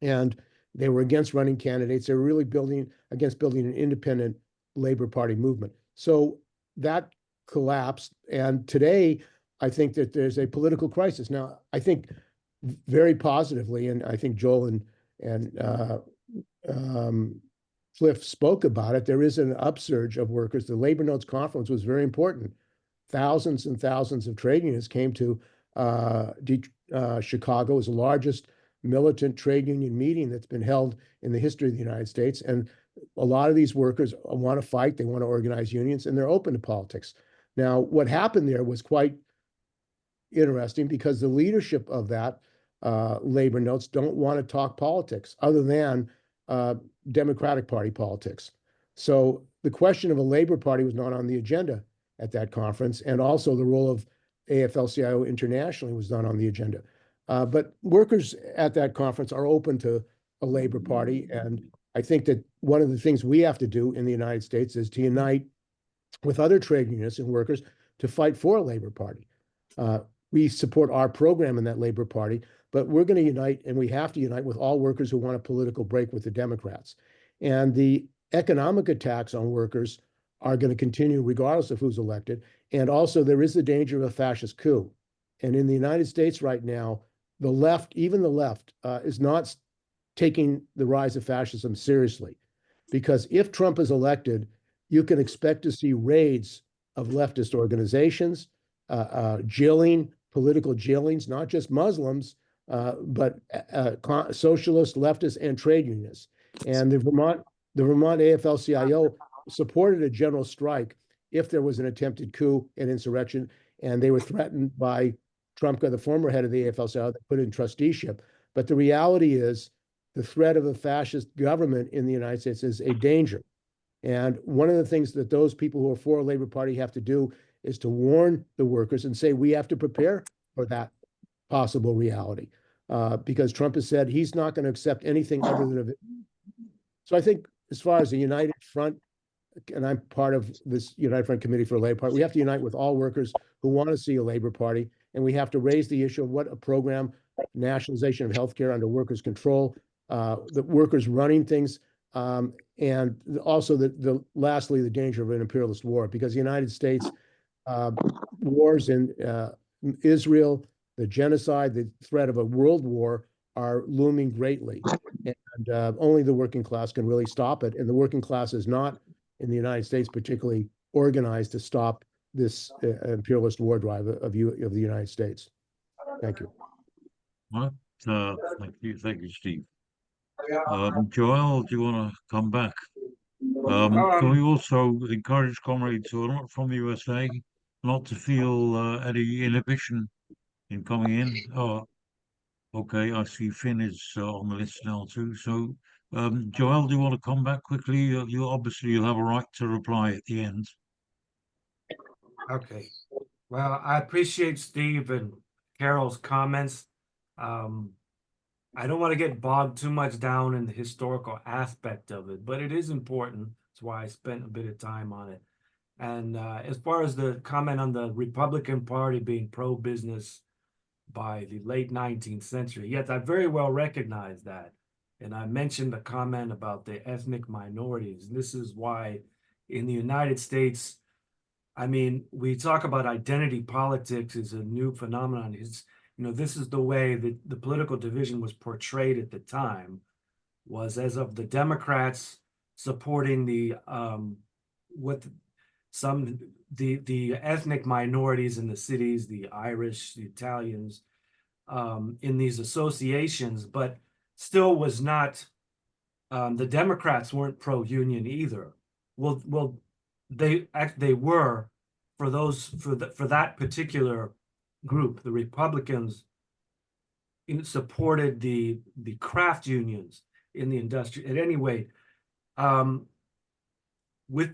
And they were against running candidates. They were really against building an independent Labor Party movement. So that collapsed. And today, I think that there's a political crisis. Now, I think very positively, and I think Joel and Cliff spoke about it, there is an upsurge of workers. The Labor Notes Conference was very important. Thousands and thousands of trade unions came to Chicago. It was the largest militant trade union meeting that's been held in the history of the United States. And a lot of these workers want to fight, they want to organize unions, and they're open to politics. Now, what happened there was quite interesting because the leadership of that Labor Notes don't want to talk politics other than Democratic Party politics. So the question of a Labor Party was not on the agenda at that conference, and also the role of AFL-CIO internationally was not on the agenda. But workers at that conference are open to a Labor Party, and I think that one of the things we have to do in the United States is to unite with other trade unions and workers to fight for a Labor Party. We support our program in that Labor Party, but we're going to unite, and we have to unite with all workers who want a political break with the Democrats. And the economic attacks on workers are going to continue regardless of who's elected. And also there is the danger of a fascist coup. And in the United States right now, the left, even the left, is not taking the rise of fascism seriously. Because if Trump is elected, you can expect to see raids of leftist organizations, jailing, political jailings, not just Muslims, but socialists, leftists, and trade unionists. And the Vermont AFL-CIO supported a general strike if there was an attempted coup and insurrection, and they were threatened by Trumka, the former head of the AFL-CIO, that put in trusteeship. But the reality is the threat of a fascist government in the United States is a danger. And one of the things that those people who are for a Labor Party have to do is to warn the workers and say, we have to prepare for that possible reality. Because Trump has said he's not going to accept anything other than So I think as far as the United Front, and I'm part of this United Front Committee for a Labor Party, we have to unite with all workers who want to see a Labor Party, and we have to raise the issue of what a program, nationalization of healthcare under workers' control, the workers running things, and also lastly, the danger of an imperialist war, because the United States wars in Israel, the genocide, the threat of a world war are looming greatly. And only the working class can really stop it. And the working class is not in the United States particularly organized to stop this imperialist war drive of the United States. Thank you. Well, thank you, Steve. Joel, do you want to come back? Can we also encourage comrades who are not from the USA not to feel any inhibition in coming in? Oh, okay, I see Finn is on the list now too. So Joel, do you want to come back quickly? You obviously you'll have a right to reply at the end. Okay. Well, I appreciate Steve and Carol's comments. I don't want to get bogged too much down in the historical aspect of it, but it is important. That's why I spent a bit of time on it. And as far as the comment on the Republican Party being pro-business by the late 19th century, yes, I very well recognize that. And I mentioned the comment about the ethnic minorities. And this is why in the United States, I mean, we talk about identity politics is a new phenomenon. It's, this is the way that the political division was portrayed at the time, was as of the Democrats supporting the ethnic minorities in the cities, the Irish, the Italians, in these associations, but still was not. The Democrats weren't pro-union either. Well, they were for that particular group. The Republicans supported the craft unions in the industry. At any rate, with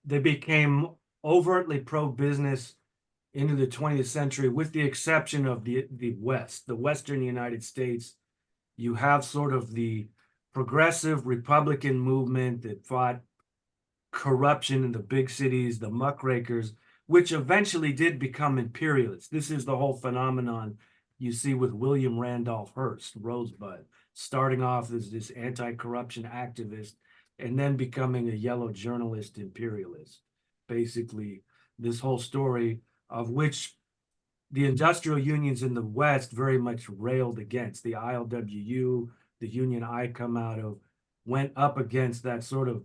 they became overtly pro-business into the 20th century, with the exception of the West, the Western United States. You have sort of the progressive Republican movement that fought corruption in the big cities, the muckrakers, which eventually did become imperialists. This is the whole phenomenon you see with William Randolph Hearst, Rosebud, starting off as this anti-corruption activist and then becoming a yellow journalist imperialist. Basically, this whole story of which the industrial unions in the West very much railed against. The ILWU, the union I come out of, went up against that sort of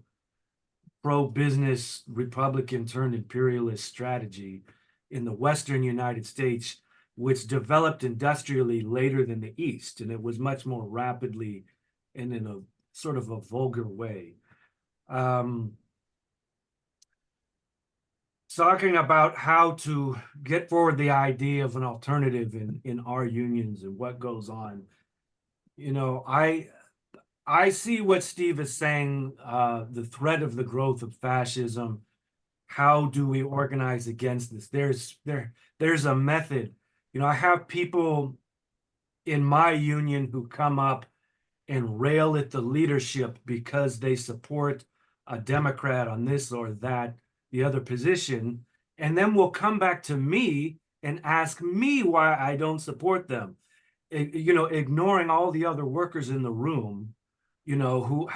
pro-business Republican turned imperialist strategy in the Western United States, which developed industrially later than the East. And it was much more rapidly and in a sort of a vulgar way. Talking about how to get forward the idea of an alternative in our unions and what goes on. I see what Steve is saying, the threat of the growth of fascism. How do we organize against this? There's a method. I have people in my union who come up and rail at the leadership because they support a Democrat on this or that, the other position, and then will come back to me and ask me why I don't support them. Ignoring all the other workers in the room, who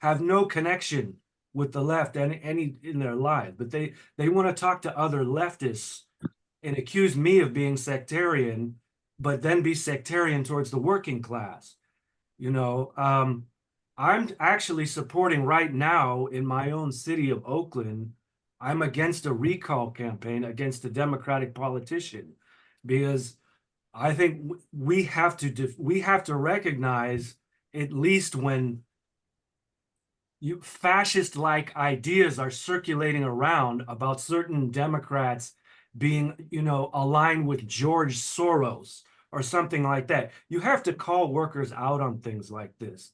have no connection with the left any in their lives, but they want to talk to other leftists and accuse me of being sectarian, but then be sectarian towards the working class. I'm actually supporting right now in my own city of Oakland, I'm against a recall campaign against a Democratic politician, because I think we have to recognize, at least when fascist-like ideas are circulating around about certain Democrats being, aligned with George Soros or something like that, you have to call workers out on things like this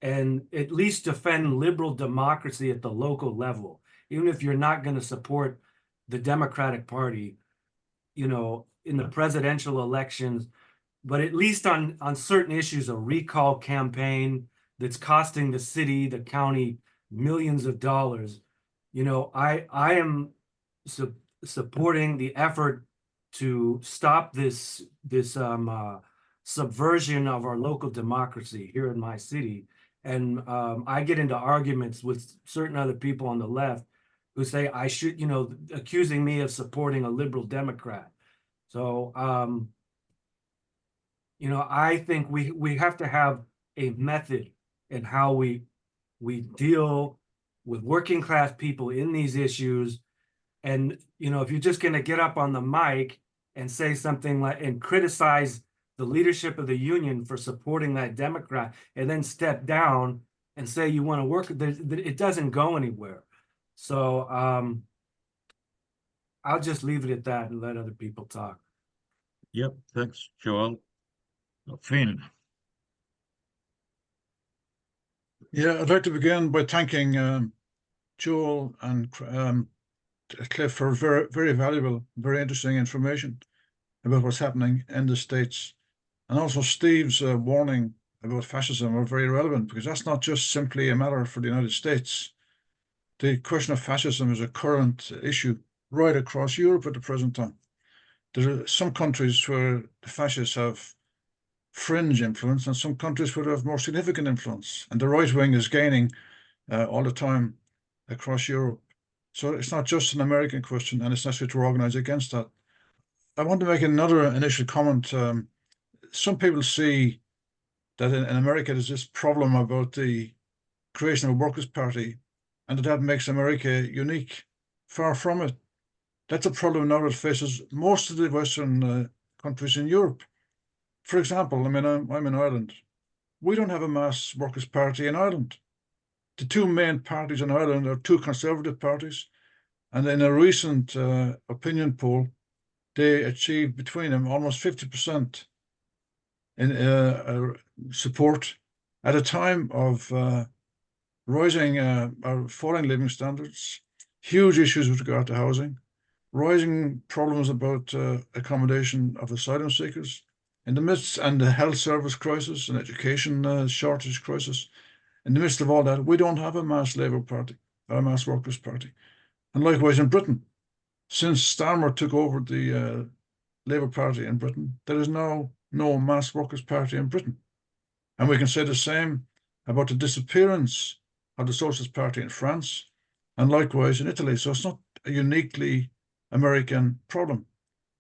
and at least defend liberal democracy at the local level, even if you're not going to support the Democratic Party, in the presidential elections, but at least on certain issues, a recall campaign that's costing the city, the county, millions of dollars. I am supporting the effort to stop this subversion of our local democracy here in my city. And I get into arguments with certain other people on the left who say I should, accusing me of supporting a liberal Democrat. So, I think we have to have a method in how we deal with working class people in these issues. And, if you're just going to get up on the mic and say something like, and criticize the leadership of the union for supporting that Democrat, and then step down and say you want to work, it doesn't go anywhere. So I'll just leave it at that and let other people talk. Yep, thanks, Joel. Finn. Yeah, I'd like to begin by thanking Joel and Cliff for very valuable, very interesting information about what's happening in the States. And also Steve's warning about fascism are very relevant, because that's not just simply a matter for the United States. The question of fascism is a current issue right across Europe at the present time. There are some countries where the fascists have fringe influence, and some countries where they have more significant influence. And the right wing is gaining all the time across Europe. So it's not just an American question, and it's necessary to organize against that. I want to make another initial comment. Some people see that in America there's this problem about the creation of a Workers' Party, and that makes America unique. Far from it. That's a problem now that faces most of the Western countries in Europe. For example, I mean, I'm in Ireland. We don't have a mass Workers' Party in Ireland. The two main parties in Ireland are two conservative parties, and in a recent opinion poll, they achieved between them almost 50% in support at a time of rising or falling living standards, huge issues with regard to housing, rising problems about accommodation of asylum seekers, in the midst, and the health service crisis and education shortage crisis. In the midst of all that, we don't have a mass Labour Party or a mass Workers' Party. And likewise in Britain, since Starmer took over the Labour Party in Britain, there is now no mass Workers' Party in Britain. And we can say the same about the disappearance of the Socialist Party in France, and likewise in Italy. So it's not a uniquely American problem.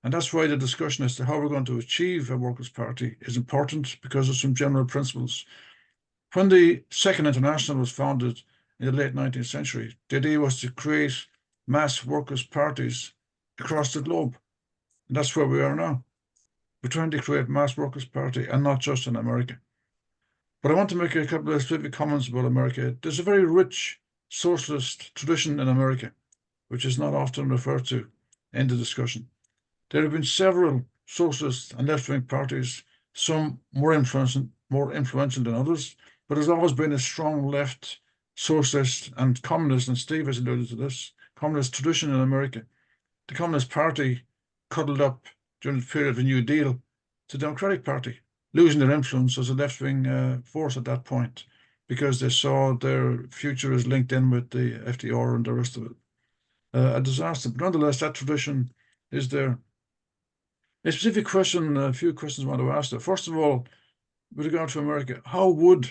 And that's why the discussion as to how we're going to achieve a Workers' Party is important, because of some general principles. When the Second International was founded in the late 19th century, the idea was to create mass workers' parties across the globe. And that's where we are now. We're trying to create mass workers' party, and not just in America. But I want to make a couple of specific comments about America. There's a very rich socialist tradition in America, which is not often referred to in the discussion. There have been several socialist and left-wing parties, some more influential than others, but there's always been a strong left, socialist, and communist, and Steve has alluded to this, communist tradition in America. The Communist Party cuddled up during the period of the New Deal to the Democratic Party, losing their influence as a left-wing force at that point, because they saw their future as linked in with the FDR and the rest of it. A disaster, but nonetheless, that tradition is there. A specific question, a few questions I want to ask there. First of all, with regard to America, how would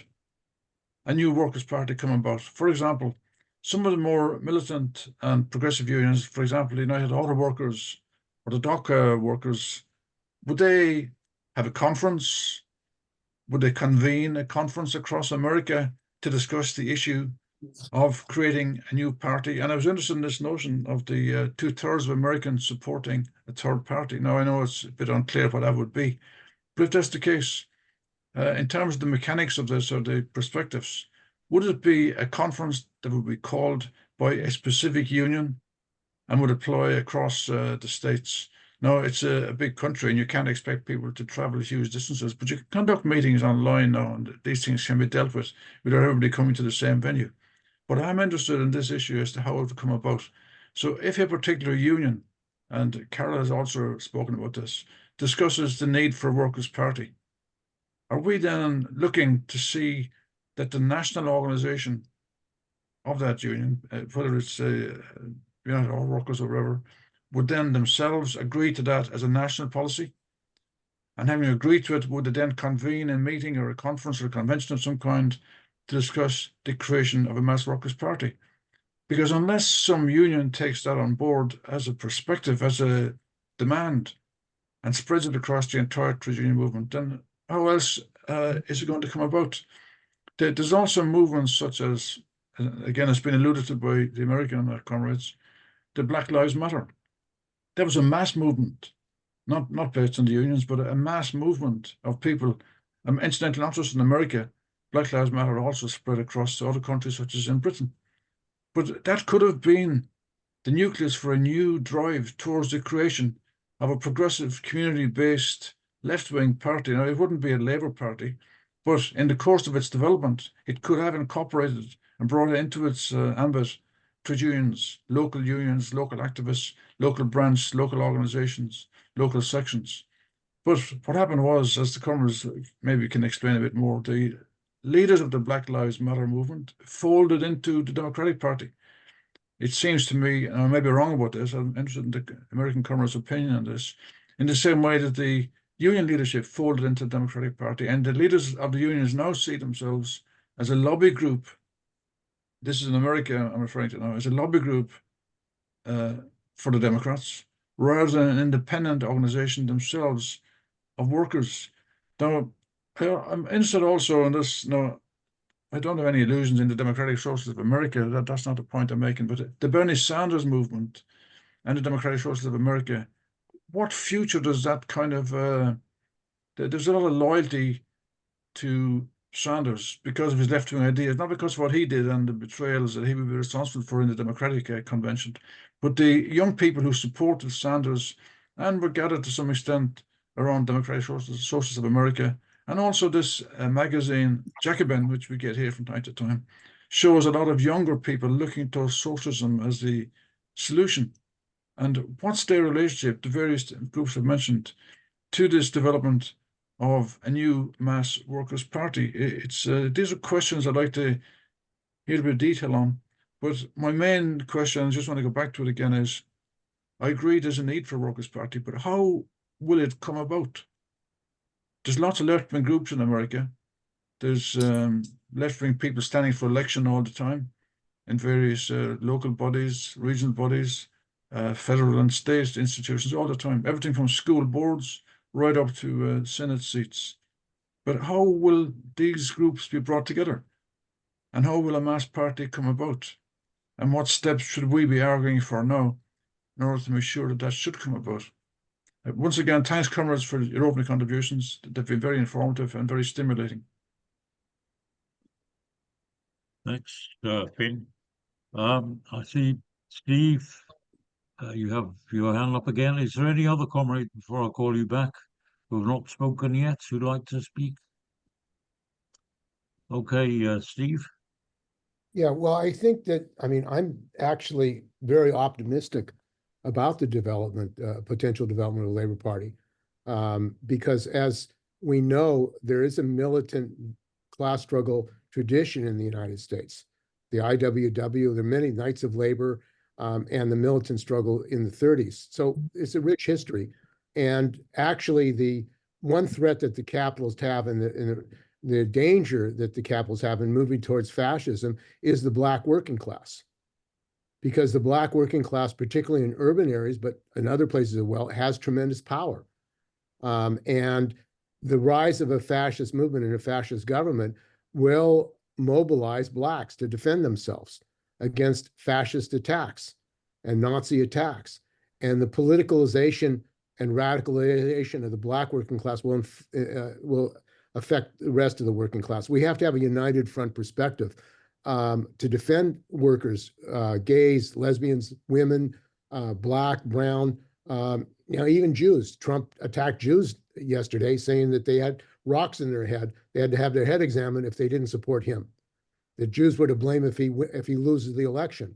a new Workers' Party come about? For example, some of the more militant and progressive unions, for example, the United Auto Workers or the dock workers, would they have a conference? Would they convene a conference across America to discuss the issue of creating a new party? And I was interested in this notion of the 2/3 of Americans supporting a third party. Now, I know it's a bit unclear what that would be, but if that's the case, in terms of the mechanics of this or the perspectives, would it be a conference that would be called by a specific union and would apply across the states? Now, it's a big country and you can't expect people to travel huge distances, but you can conduct meetings online now, and these things can be dealt with without everybody coming to the same venue. But I'm interested in this issue as to how it would come about. So if a particular union, and Carol has also spoken about this, discusses the need for a Workers' Party, are we then looking to see that the national organization of that union, whether it's United Auto Workers or whatever, would then themselves agree to that as a national policy? And having agreed to it, would they then convene a meeting or a conference or a convention of some kind to discuss the creation of a mass Workers' Party? Because unless some union takes that on board as a perspective, as a demand, and spreads it across the entire trade union movement, then how else is it going to come about? There's also movements such as, again, it's been alluded to by the American comrades, the Black Lives Matter. There was a mass movement, not based on the unions, but a mass movement of people. Incidentally, not just in America, Black Lives Matter also spread across other countries, such as in Britain. But that could have been the nucleus for a new drive towards the creation of a progressive, community-based left-wing party. Now, it wouldn't be a Labour Party, but in the course of its development, it could have incorporated and brought into its ambit trade unions, local activists, local branch, local organizations, local sections. But what happened was, as the comrades maybe can explain a bit more, the leaders of the Black Lives Matter movement folded into the Democratic Party. It seems to me, and I may be wrong about this, I'm interested in the American comrades' opinion on this, in the same way that the union leadership folded into the Democratic Party, and the leaders of the unions now see themselves as a lobby group. This is in America, I'm referring to now, as a lobby group for the Democrats, rather than an independent organization themselves of workers. Now, I'm interested also in this. Now, I don't have any illusions in the Democratic Socialists of America. That's not the point I'm making. But the Bernie Sanders movement and the Democratic Socialists of America, what future does that kind of? There's a lot of loyalty to Sanders because of his left-wing ideas, not because of what he did and the betrayals that he would be responsible for in the Democratic convention, but the young people who supported Sanders and were gathered to some extent around Democratic Socialists of America. And also this magazine, Jacobin, which we get here from time to time, shows a lot of younger people looking to socialism as the solution. And what's their relationship, the various groups have mentioned, to this development of a new mass workers' party? These are questions I'd like to hear a bit of detail on. But my main question, I just want to go back to it again, is I agree there's a need for a workers' party, but how will it come about? There's lots of left-wing groups in America. There's left-wing people standing for election all the time in various local bodies, regional bodies, federal and state institutions all the time. Everything from school boards right up to Senate seats. But how will these groups be brought together? And how will a mass party come about? And what steps should we be arguing for now in order to make sure that that should come about? Once again, thanks, comrades, for your opening contributions. They've been very informative and very stimulating. Thanks, Finn. I see, Steve, you have your hand up again. Is there any other comrade before I call you back who have not spoken yet who'd like to speak? Okay, Steve. Yeah, well, I think that, I'm actually very optimistic about the development, potential development of the Labor Party. Because as we know, there is a militant class struggle tradition in the United States. The IWW, there are many Knights of Labor, and the militant struggle in the 30s. So it's a rich history. And actually, the one threat that the capitalists have and the danger that the capitalists have in moving towards fascism is the Black working class. Because the Black working class, particularly in urban areas, but in other places as well, has tremendous power. And the rise of a fascist movement and a fascist government will mobilize Blacks to defend themselves against fascist attacks and Nazi attacks. And the politicalization and radicalization of the Black working class will affect the rest of the working class. We have to have a united front perspective to defend workers, gays, lesbians, women, Black, brown, even Jews. Trump attacked Jews yesterday, saying that they had rocks in their head. They had to have their head examined if they didn't support him. The Jews were to blame if he loses the election.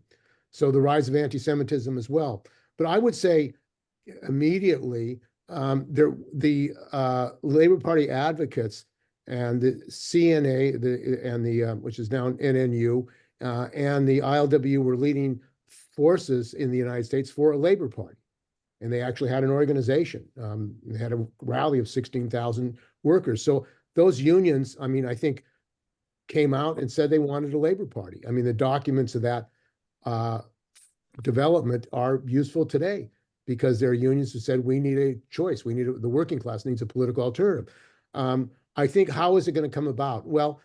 So the rise of anti-Semitism as well. But I would say immediately the Labor Party advocates and the CNA, which is now NNU, and the ILW were leading forces in the United States for a Labor Party. And they actually had an organization. They had a rally of 16,000 workers. So those unions, I think, came out and said they wanted a Labor Party. The documents of that development are useful today because there are unions who said we need a choice. The working class needs a political alternative. I think, how is it going to come about? Well,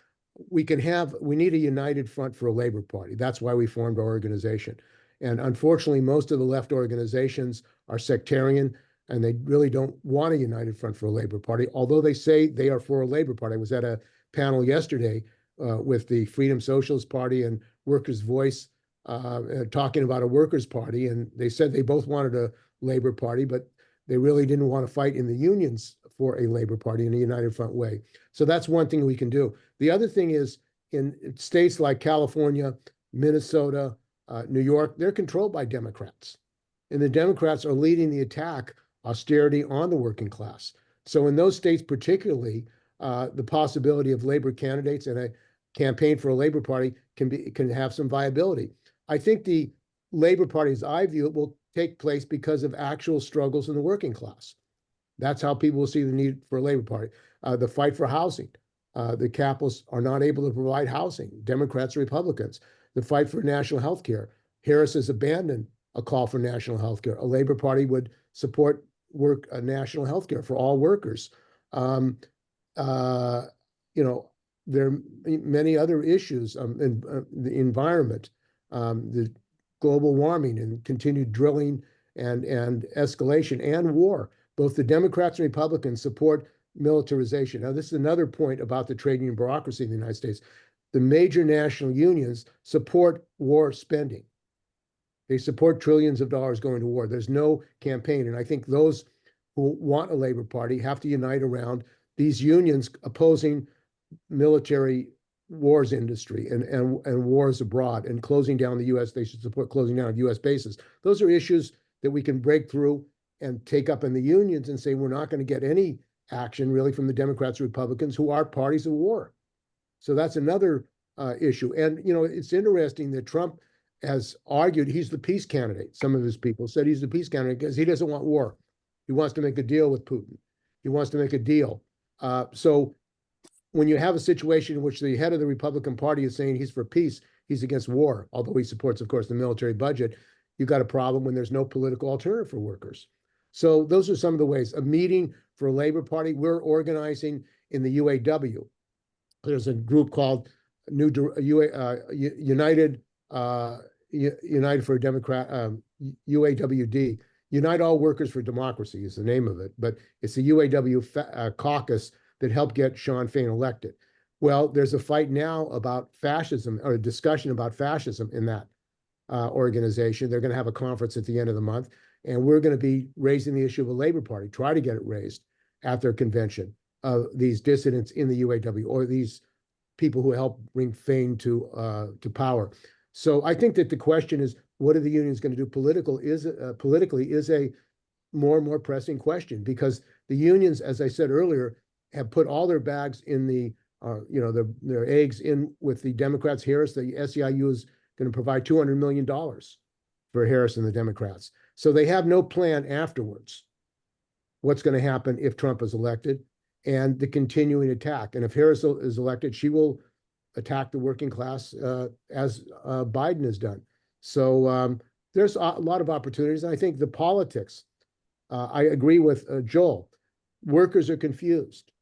we need a united front for a Labor Party. That's why we formed our organization. And unfortunately, most of the left organizations are sectarian and they really don't want a united front for a Labor Party, although they say they are for a Labor Party. I was at a panel yesterday with the Freedom Socialist Party and Workers' Voice talking about a workers' party. And they said they both wanted a Labor Party, but they really didn't want to fight in the unions for a Labor Party in a united front way. So that's one thing we can do. The other thing is in states like California, Minnesota, New York, they're controlled by Democrats. And the Democrats are leading the attack, austerity on the working class. So in those states particularly, the possibility of labor candidates and a campaign for a Labor Party can have some viability. I think the Labor Party, as I view it, will take place because of actual struggles in the working class. That's how people will see the need for a Labor Party. The fight for housing. The capitalists are not able to provide housing, Democrats, Republicans. The fight for national health care. Harris has abandoned a call for national health care. A Labor Party would support national health care for all workers. There are many other issues in the environment, the global warming and continued drilling and escalation and war. Both the Democrats and Republicans support militarization. Now, this is another point about the trade union bureaucracy in the United States. The major national unions support war spending. They support trillions of dollars going to war. There's no campaign. And I think those who want a Labor Party have to unite around these unions opposing military wars industry and wars abroad and closing down the U.S. They should support closing down of U.S. bases. Those are issues that we can break through and take up in the unions and say we're not going to get any action really from the Democrats or Republicans who are parties of war. So that's another issue. And, it's interesting that Trump has argued he's the peace candidate. Some of his people said he's the peace candidate because he doesn't want war. He wants to make a deal with Putin. He wants to make a deal. So when you have a situation in which the head of the Republican Party is saying he's for peace, he's against war, although he supports, of course, the military budget, you've got a problem when there's no political alternative for workers. So those are some of the ways. A meeting for a Labor Party. We're organizing in the UAW. There's a group called United for Democrat, UAWD. Unite All Workers for Democracy is the name of it, but it's the UAW caucus that helped get Sean Fain elected. Well, there's a fight now about fascism, or a discussion about fascism in that organization. They're going to have a conference at the end of the month, and we're going to be raising the issue of a Labor Party, try to get it raised at their convention of these dissidents in the UAW, or these people who helped bring Fain to power. So I think that the question is, what are the unions going to do? Politically is a more and more pressing question, because the unions, as I said earlier, have put all their bags in their eggs in with the Democrats. Harris, the SEIU is going to provide $200 million for Harris and the Democrats. So they have no plan afterwards. What's going to happen if Trump is elected, and the continuing attack. And if Harris is elected, she will attack the working class as Biden has done. So there's a lot of opportunities. And I think the politics, I agree with Joel. Workers are confused.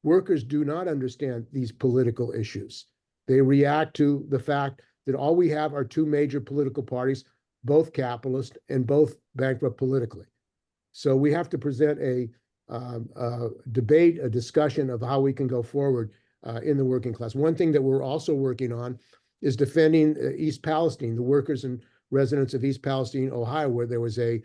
Workers do not understand these political issues. They react to the fact that all we have are two major political parties, both capitalist and both bankrupt politically. So we have to present a debate, a discussion of how we can go forward in the working class. One thing that we're also working on is defending East Palestine, the workers and residents of East Palestine, Ohio, where there was a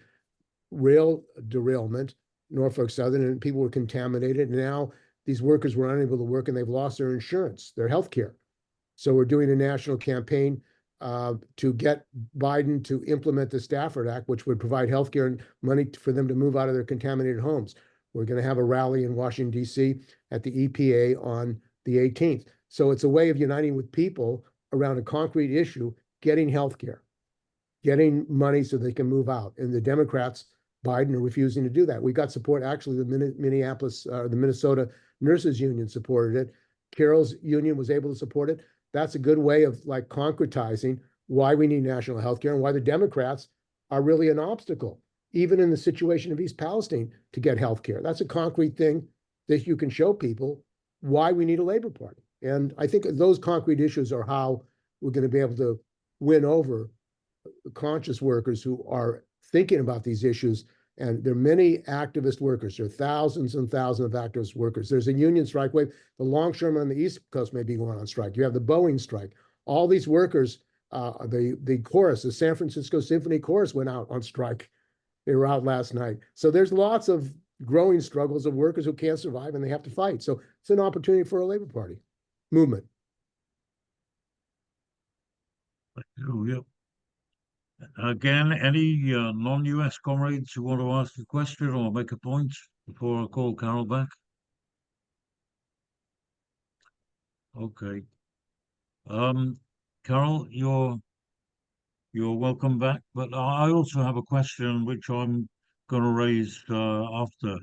rail derailment, Norfolk Southern, and people were contaminated. And now these workers were unable to work, and they've lost their insurance, their health care. So we're doing a national campaign to get Biden to implement the Stafford Act, which would provide health care and money for them to move out of their contaminated homes. We're going to have a rally in Washington, D.C. at the EPA on the 18th. So it's a way of uniting with people around a concrete issue, getting health care, getting money so they can move out. And the Democrats, Biden, are refusing to do that. We got support. Actually, the Minnesota Nurses Union supported it. Carroll's union was able to support it. That's a good way of concretizing why we need national health care and why the Democrats are really an obstacle, even in the situation of East Palestine, to get health care. That's a concrete thing that you can show people why we need a Labor Party. And I think those concrete issues are how we're going to be able to win over conscious workers who are thinking about these issues. And there are many activist workers. There are thousands and thousands of activist workers. There's a union strike wave. The longshoremen on the East Coast may be going on strike. You have the Boeing strike. All these workers, the chorus, the San Francisco Symphony Chorus went out on strike. They were out last night. So there's lots of growing struggles of workers who can't survive and they have to fight. So it's an opportunity for a Labor Party movement. Oh, yep. Again, any non-US comrades who want to ask a question or make a point before I call Carol back? Okay. Carol, you're welcome back, but I also have a question which I'm going to raise after,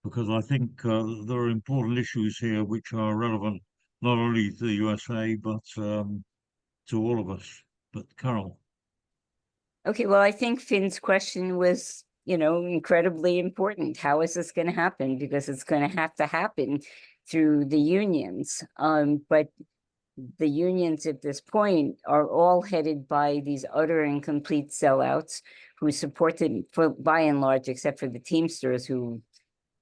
because I think there are important issues here which are relevant not only to the USA but to all of us. But Carol. Okay, well, I think Finn's question was, incredibly important. How is this going to happen? Because it's going to have to happen through the unions. But the unions at this point are all headed by these utter and complete sellouts who supported, by and large, except for the Teamsters who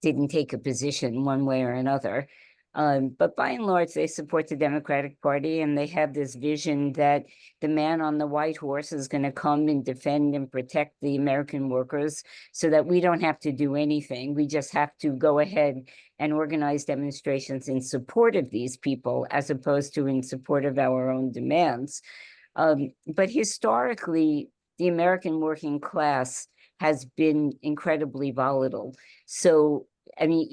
didn't take a position one way or another. But by and large, they support the Democratic Party, and they have this vision that the man on the white horse is going to come and defend and protect the American workers so that we don't have to do anything. We just have to go ahead and organize demonstrations in support of these people as opposed to in support of our own demands. But historically, the American working class has been incredibly volatile. So, I mean,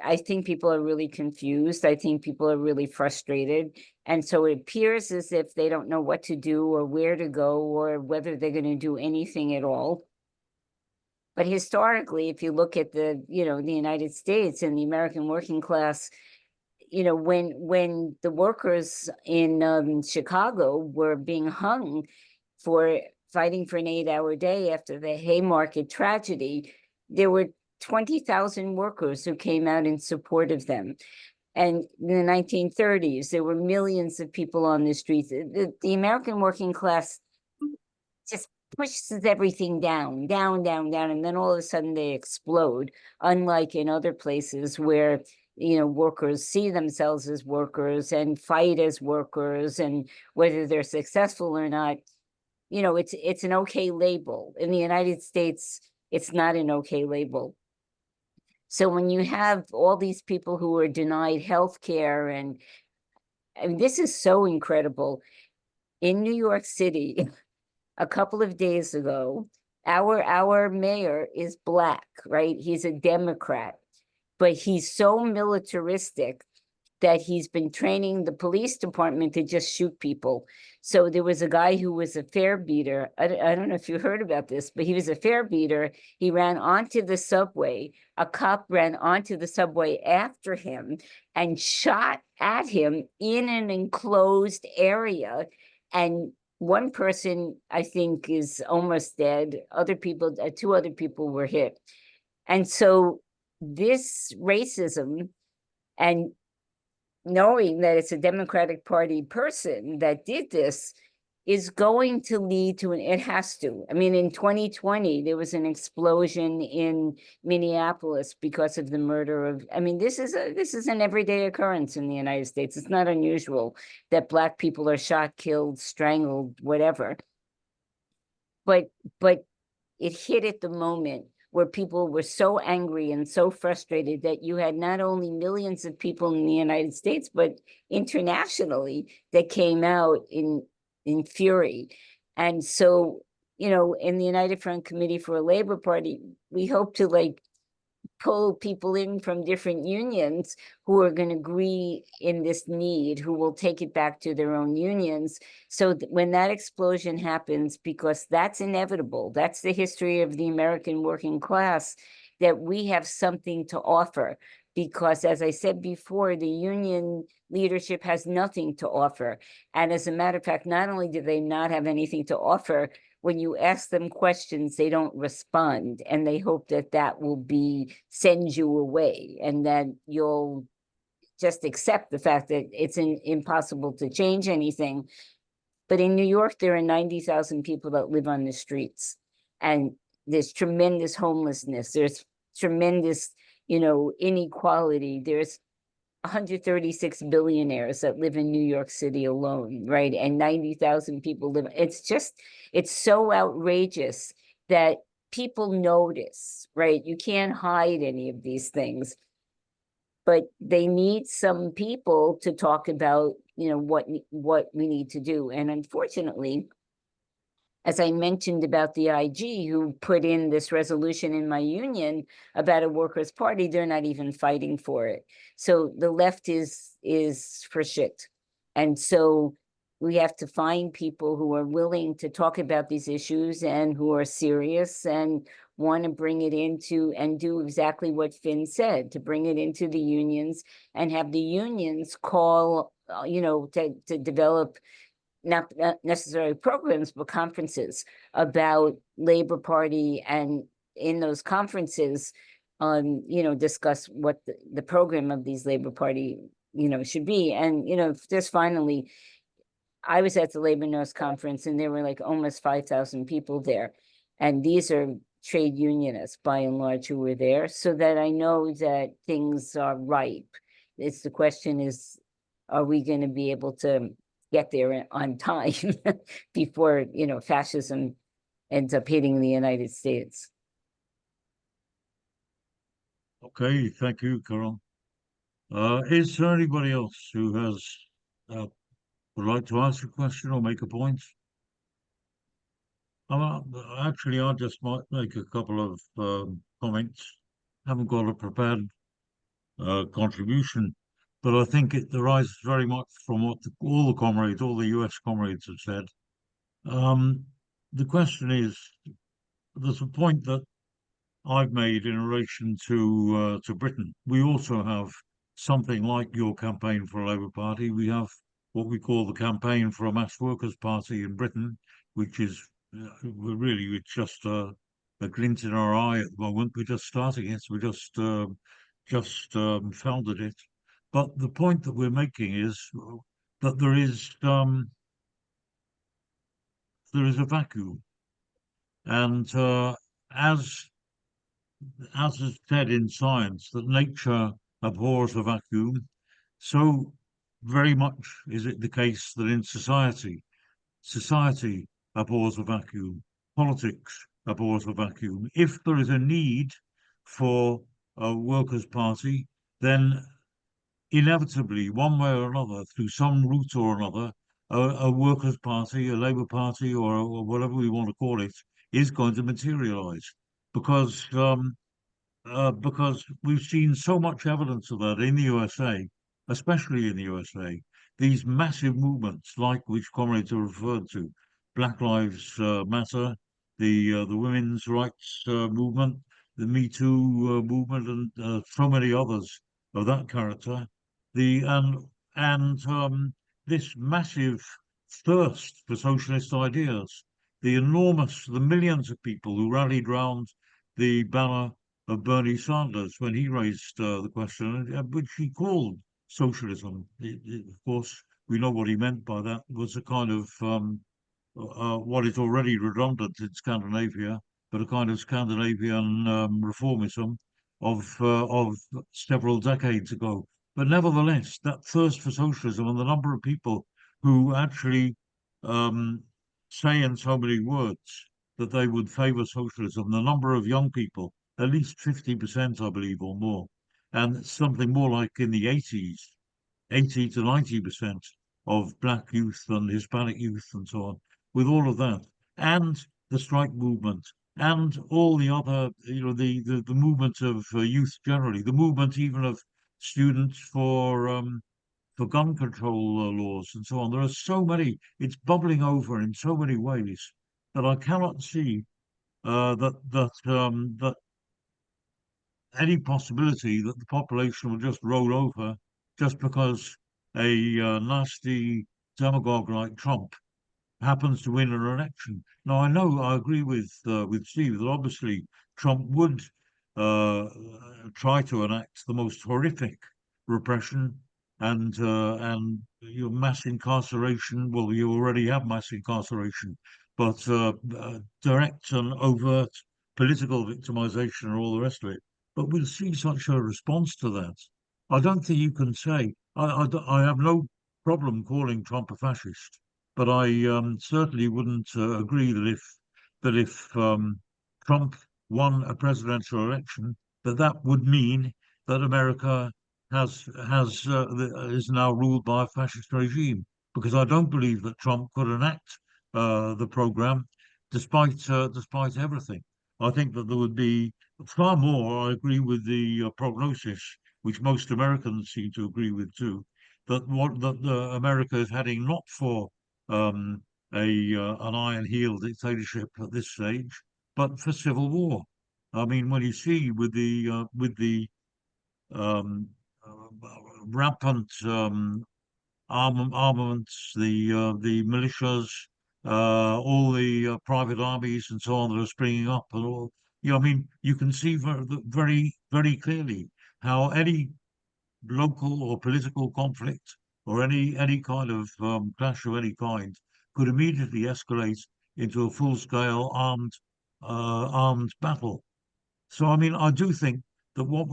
I think people are really confused. I think people are really frustrated. And so it appears as if they don't know what to do or where to go or whether they're going to do anything at all. But historically, if you look at the United States and the American working class, when the workers in Chicago were being hung for fighting for an 8-hour day after the Haymarket tragedy, there were 20,000 workers who came out in support of them. And in the 1930s, there were millions of people on the streets. The American working class just pushes everything down, and then all of a sudden they explode, unlike in other places where workers see themselves as workers and fight as workers, and whether they're successful or not, it's an okay label. In the United States, it's not an okay label. So when you have all these people who are denied health care, and this is so incredible. In New York City, a couple of days ago, our mayor is Black, right? He's a Democrat, but he's so militaristic that he's been training the police department to just shoot people. So there was a guy who was a fare beater. I don't know if you heard about this, but he was a fare beater. He ran onto the subway. A cop ran onto the subway after him and shot at him in an enclosed area. And one person, I think, is almost dead. Other people, 2 other people were hit. And so this racism, and knowing that it's a Democratic Party person that did this, is going to lead to it has to. I mean, in 2020, there was an explosion in Minneapolis because of the murder of, this is an everyday occurrence in the United States. It's not unusual that Black people are shot, killed, strangled, whatever. But it hit at the moment where people were so angry and so frustrated that you had not only millions of people in the United States, but internationally that came out in fury. And so, in the United Front Committee for a Labor Party, we hope to pull people in from different unions who are going to agree in this need, who will take it back to their own unions. So when that explosion happens, because that's inevitable, that's the history of the American working class, that we have something to offer. Because as I said before, the union leadership has nothing to offer. And as a matter of fact, not only do they not have anything to offer, when you ask them questions, they don't respond, and they hope that that will send you away, and that you'll just accept the fact that it's impossible to change anything. But in New York, there are 90,000 people that live on the streets, and there's tremendous homelessness. There's tremendous, inequality. There's 136 billionaires that live in New York City alone, right? And 90,000 people live. It's so outrageous that people notice, right? You can't hide any of these things. But they need some people to talk about, you know, what we need to do. And unfortunately, as I mentioned about the IG who put in this resolution in my union about a workers' party, they're not even fighting for it. So the left is for shit. And so we have to find people who are willing to talk about these issues and who are serious and want to bring it into and do exactly what Finn said, to bring it into the unions and have the unions call, you know, to develop not necessarily programs, but conferences about Labor Party, and in those conferences, you know, discuss what the program of these Labor Party, you know, should be. And, you know, just finally, I was at the Labor Nurse Conference and there were like almost 5,000 people there. And these are trade unionists by and large who were there, so that I know that things are ripe. It's the question is, are we going to be able to get there on time before, you know, fascism ends up hitting the United States? Okay, thank you, Carol. Is there anybody else who has would like to ask a question or make a point? Actually, I just might make a couple of comments. Haven't got a prepared contribution, but I think it arises very much from what all the comrades, all the US comrades have said. The question is, there's a point that I've made in relation to Britain. We also have something like your campaign for a Labour Party. We have what we call the campaign for a mass workers' party in Britain, which is really it's just a glint in our eye at the moment. We're just starting it. We just founded it. But the point that we're making is that there is a vacuum, and as is said in science, that nature abhors a vacuum, so very much is it the case that in society abhors a vacuum, politics abhors a vacuum. If there is a need for a workers' party, then inevitably, one way or another, through some route or another, a workers' party, a Labour Party, or whatever we want to call it, is going to materialise, because we've seen so much evidence of that in the USA, especially in the USA. These massive movements, like which comrades are referred to, Black Lives Matter, the women's rights movement, the Me Too movement, and so many others of that character. This massive thirst for socialist ideas, the millions of people who rallied round the banner of Bernie Sanders when he raised the question, which he called socialism. Of course, we know what he meant by that was a kind of what is already redundant in Scandinavia, but a kind of Scandinavian reformism of several decades ago. But nevertheless, that thirst for socialism and the number of people who actually say in so many words that they would favour socialism, the number of young people, at least 50%, I believe, or more, and something more like in the 80s, 80 to 90% of black youth and Hispanic youth and so on, with all of that, and the strike movement, and all the other, you know, the movement of youth generally, the movement even of students for gun control laws and so on. There are so many, it's bubbling over in so many ways that I cannot see that any possibility that the population will just roll over just because a nasty demagogue like Trump happens to win an election. Now, I agree with Steve that obviously Trump would try to enact the most horrific repression and mass incarceration. Well, you already have mass incarceration, but direct and overt political victimization and all the rest of it. But we'll see such a response to that. I don't think you can say, I have no problem calling Trump a fascist, but I certainly wouldn't agree that if Trump won a presidential election, that would mean that America is now ruled by a fascist regime. Because I don't believe that Trump could enact the program despite everything. I think that there would be far more. I agree with the prognosis, which most Americans seem to agree with too, that America is heading not for an iron heel dictatorship at this stage, but for civil war. I mean, when you see with the um, rampant armaments, the militias, all the private armies and so on that are springing up, and all, I mean, you can see very, very clearly how any local or political conflict or any kind of clash of any kind could immediately escalate into a full-scale armed battle. So, I mean, I do think that what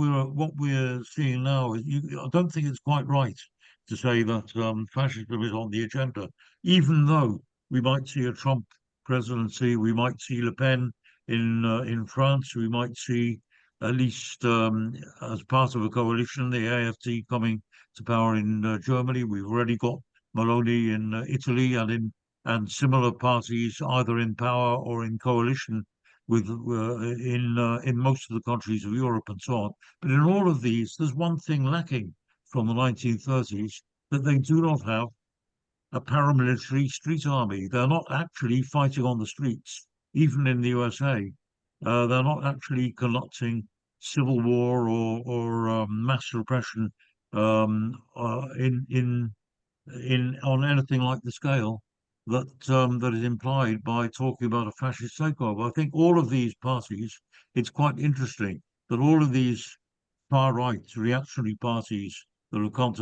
we're seeing now is, I don't think it's quite right to say that fascism is on the agenda, even though we might see a Trump presidency, we might see Le Pen in France, we might see at least as part of a coalition, the AFT coming to power in Germany. We've already got Meloni in Italy and similar parties either in power or in coalition with in most of the countries of Europe and so on. But in all of these, there's one thing lacking from the 1930s, that they do not have a paramilitary street army. They're not actually fighting on the streets, even in the USA. They're not actually conducting civil war or mass repression on anything like the scale that is implied by talking about a fascist takeover. I think all of these parties, it's quite interesting that all of these far-right reactionary parties that have come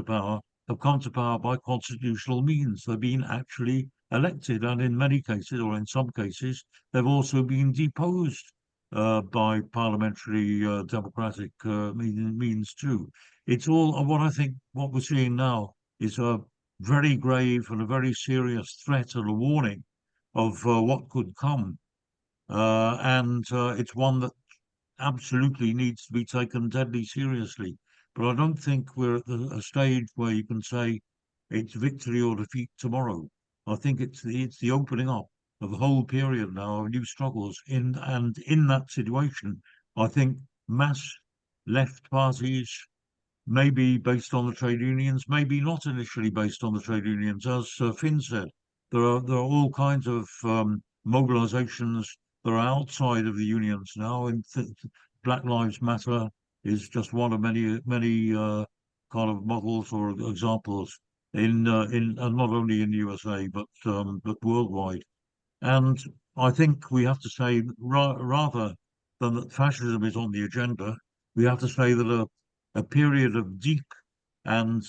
to power by constitutional means. They've been actually elected, and in many cases, or in some cases, they've also been deposed by parliamentary democratic means too. It's all what I think. What we're seeing now is a very grave and a very serious threat and a warning of what could come, and it's one that absolutely needs to be taken deadly seriously. But I don't think we're at a stage where you can say it's victory or defeat tomorrow. I think it's the opening up of the whole period now of new struggles. In that situation, I think mass left parties, maybe based on the trade unions, maybe not initially based on the trade unions, as Finn said. There are all kinds of mobilizations that are outside of the unions now, and Black Lives Matter is just one of many kind of models or examples in and not only in the USA but worldwide. And I think we have to say rather than that fascism is on the agenda, we have to say that a period of deep and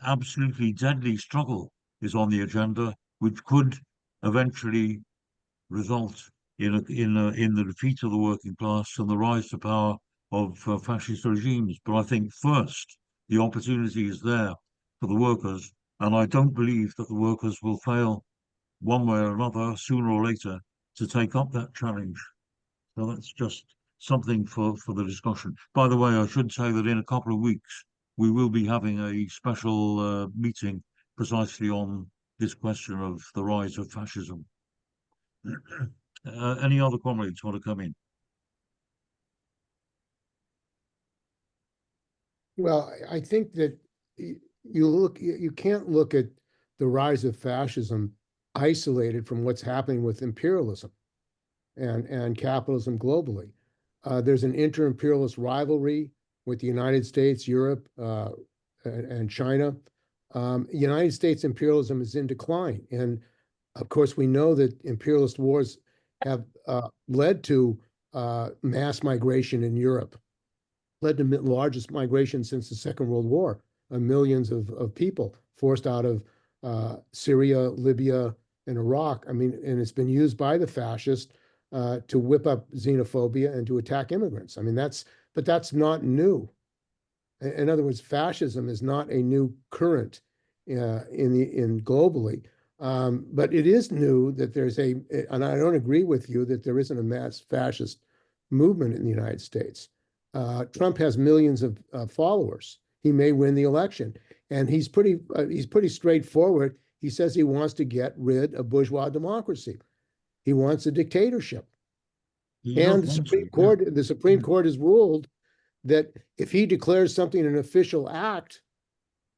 absolutely deadly struggle is on the agenda, which could eventually result in the defeat of the working class and the rise to power of fascist regimes. But I think first the opportunity is there for the workers, and I don't believe that the workers will fail one way or another sooner or later to take up that challenge. So that's just something for the discussion. By the way, I should say that in a couple of weeks we will be having a special meeting precisely on this question of the rise of fascism. Any other comrades want to come in? Well, I think that you can't look at the rise of fascism isolated from what's happening with imperialism and capitalism globally. There's an inter-imperialist rivalry with the United States, Europe, and China. United States imperialism is in decline. And of course, we know that imperialist wars have led to mass migration in Europe, led to the largest migration since the Second World War, millions of people forced out of Syria, Libya, and Iraq. I mean, and it's been used by the fascists to whip up xenophobia and to attack immigrants. I mean, but that's not new. In other words, fascism is not a new current in globally. But it is new that and I don't agree with you that there isn't a mass fascist movement in the United States. Trump has millions of followers. He may win the election, and he's pretty straightforward. He says he wants to get rid of bourgeois democracy. He wants a dictatorship. And the Supreme Court has ruled that if he declares something an official act,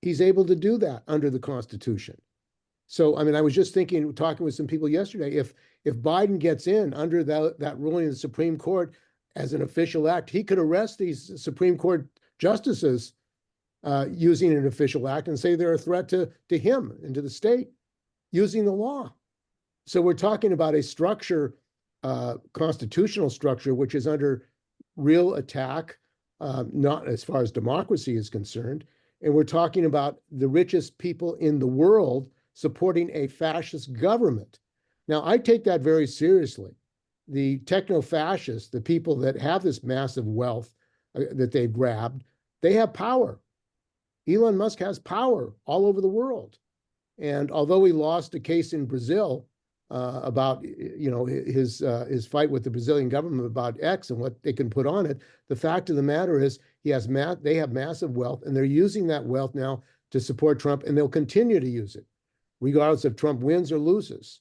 he's able to do that under the Constitution. So, I mean, I was just thinking, talking with some people yesterday, if Biden gets in under that ruling of the Supreme Court as an official act, he could arrest these Supreme Court justices using an official act and say they're a threat to him and to the state using the law. So we're talking about a structure, constitutional structure, which is under real attack, not as far as democracy is concerned. And we're talking about the richest people in the world supporting a fascist government. Now, I take that very seriously. The techno-fascists, the people that have this massive wealth that they've grabbed, they have power. Elon Musk has power all over the world. And although he lost a case in Brazil about his fight with the Brazilian government about X and what they can put on it, the fact of the matter is they have massive wealth, and they're using that wealth now to support Trump, and they'll continue to use it, regardless if Trump wins or loses.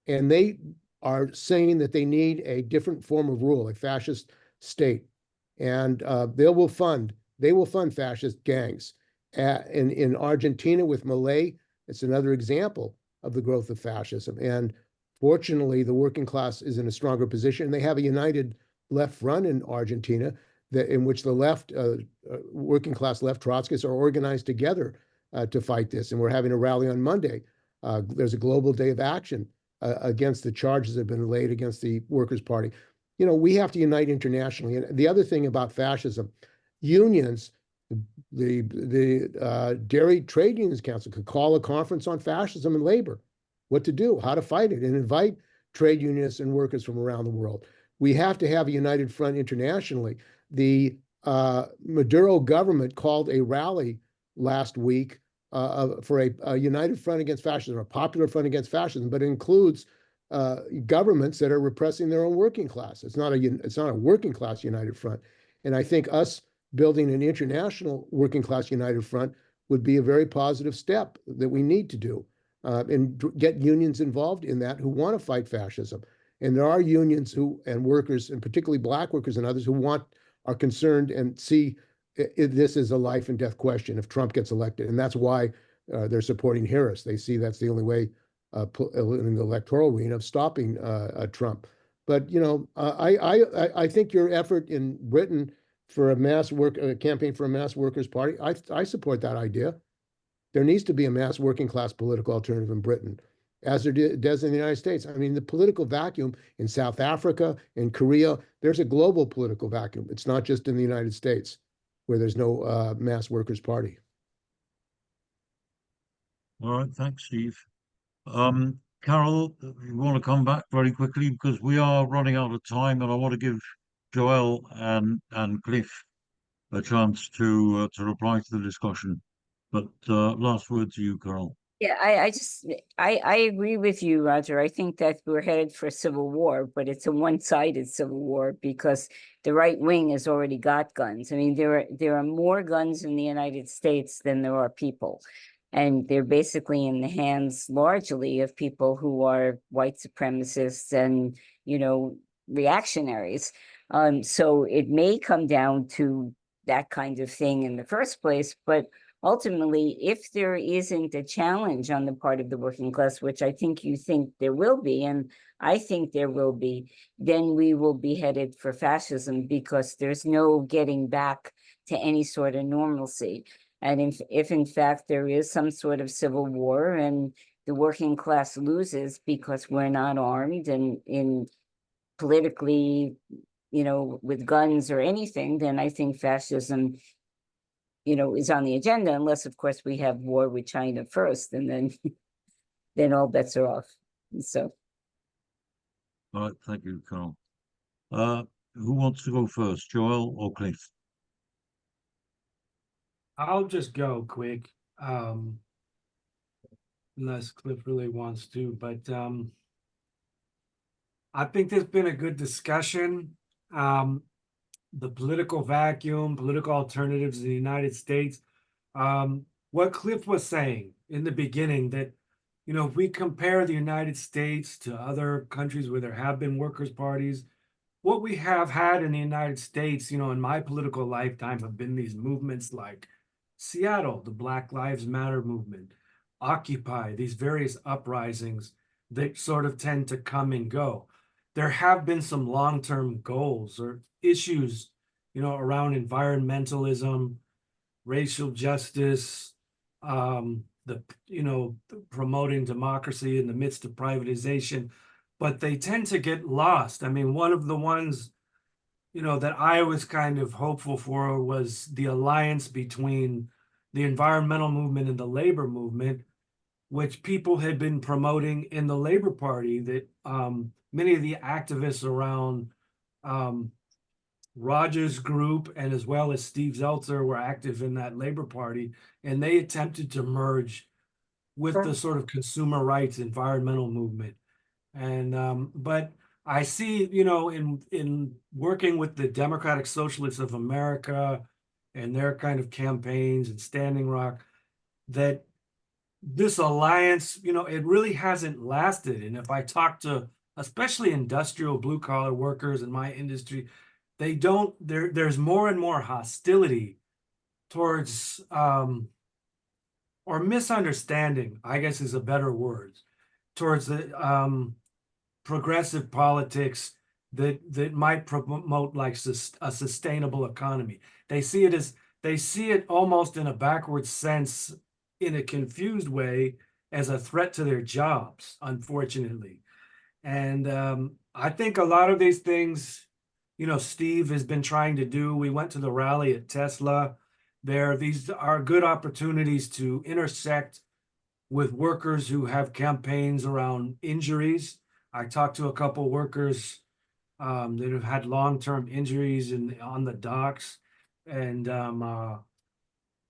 And they are saying that they need a different form of rule, a fascist state, and they will fund fascist gangs. In Argentina with Milei, it's another example of the growth of fascism. And fortunately, the working class is in a stronger position. They have a united left front in Argentina in which the left, working class left Trotskyists are organized together to fight this. And we're having a rally on Monday. There's a global day of action against the charges that have been laid against the Workers' Party. You know, we have to unite internationally. And the other thing about fascism, unions, the Dairy Trade Unions Council could call a conference on fascism and labor, what to do, how to fight it, and invite trade unionists and workers from around the world. We have to have a united front internationally. The Maduro government called a rally last week for a united front against fascism, a popular front against fascism, but it includes governments that are repressing their own working class. It's not a working class united front. And I think us building an international working class united front would be a very positive step that we need to do, and get unions involved in that who want to fight fascism. And there are unions and workers, and particularly Black workers and others, who are concerned and see this is a life and death question if Trump gets elected. And that's why they're supporting Harris. They see that's the only way in the electoral arena of stopping Trump. But, you know, I think your effort in Britain for a campaign for a mass workers' party, I support that idea. There needs to be a mass working class political alternative in Britain, as there does in the United States. I mean, the political vacuum in South Africa, in Korea, there's a global political vacuum. It's not just in the United States where there's no mass workers' party. All right, thanks, Steve. Carol, you want to come back very quickly because we are running out of time, and I want to give Joel and Cliff a chance to reply to the discussion. But last word to you, Carol. Yeah, I agree with you, Roger. I think that we're headed for a civil war, but it's a one-sided civil war because the right wing has already got guns. I mean, there are more guns in the United States than there are people. And they're basically in the hands largely of people who are white supremacists and, reactionaries. So it may come down to that kind of thing in the first place, but ultimately, if there isn't a challenge on the part of the working class, which I think you think there will be, and I think there will be, then we will be headed for fascism because there's no getting back to any sort of normalcy. And if in fact there is some sort of civil war and the working class loses because we're not armed and in politically, with guns or anything, then I think fascism, is on the agenda, unless of course we have war with China first, and then all bets are off. So. All right, thank you, Carl. Who wants to go first, Joel or Cliff? I'll just go quick, unless Cliff really wants to, but I think there's been a good discussion. the political vacuum, political alternatives in the United States. What Cliff was saying in the beginning, that, you know, if we compare the United States to other countries where there have been workers' parties, what we have had in the United States, you know, in my political lifetime have been these movements like Seattle, the Black Lives Matter movement, Occupy, these various uprisings that sort of tend to come and go. There have been some long-term goals or issues, you know, around environmentalism, racial justice, promoting democracy in the midst of privatization, but they tend to get lost. I mean, one of the ones, you know, that I was kind of hopeful for was the alliance between the environmental movement and the labor movement, which people had been promoting in the Labor Party, that many of the activists around Rogers' group and as well as Steve Zeltzer were active in that Labor Party, and they attempted to merge with the sort of consumer rights environmental movement. And but I see, you know, in working with the Democratic Socialists of America and their kind of campaigns and Standing Rock, that this alliance, you know, it really hasn't lasted. And if I talk to especially industrial blue collar workers in my industry, they don't, there's more and more hostility towards or misunderstanding, I guess is a better word, towards the progressive politics that might promote like a sustainable economy. They see it almost in a backwards sense, in a confused way, as a threat to their jobs, unfortunately. And I think a lot of these things, you know, Steve has been trying to do. We went to the rally at Tesla. These are good opportunities to intersect with workers who have campaigns around injuries. I talked to a couple workers that have had long-term injuries on the docks, and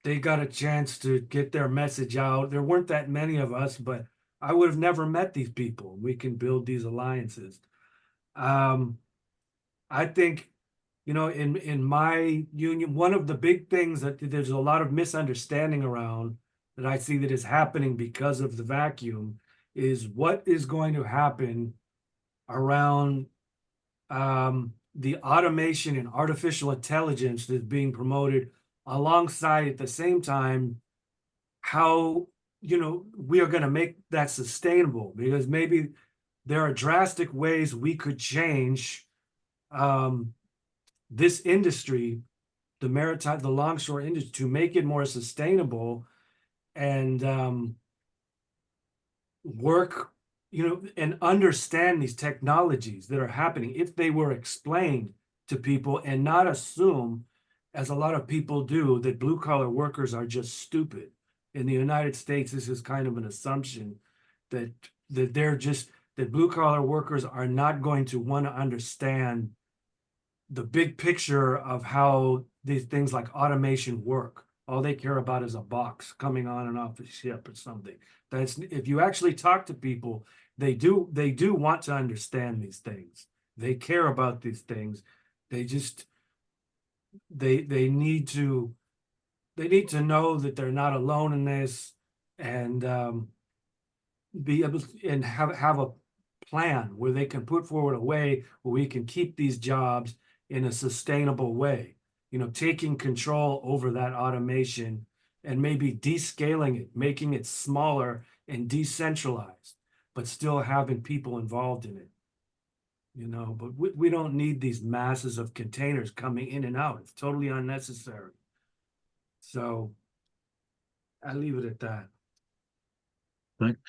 they got a chance to get their message out. There weren't that many of us, but I would have never met these people. We can build these alliances. I think, you know, in my union, one of the big things that there's a lot of misunderstanding around that I see that is happening because of the vacuum is what is going to happen around the automation and artificial intelligence that's being promoted alongside at the same time, how, you know, we are going to make that sustainable, because maybe there are drastic ways we could change this industry, the maritime, the longshore industry, to make it more sustainable and work, you know, and understand these technologies that are happening if they were explained to people, and not assume, as a lot of people do, that blue collar workers are just stupid. In the United States, this is kind of an assumption that that blue collar workers are not going to want to understand the big picture of how these things like automation work. All they care about is a box coming on and off the ship or something. That's, if you actually talk to people, they do want to understand these things. They care about these things. They just they need to know that they're not alone in this, and be able to, and have a plan where they can put forward a way where we can keep these jobs in a sustainable way, you know, taking control over that automation and maybe descaling it, making it smaller and decentralized, but still having people involved in it, you know. But we don't need these masses of containers coming in and out. It's totally unnecessary. So I leave it at that. Thanks,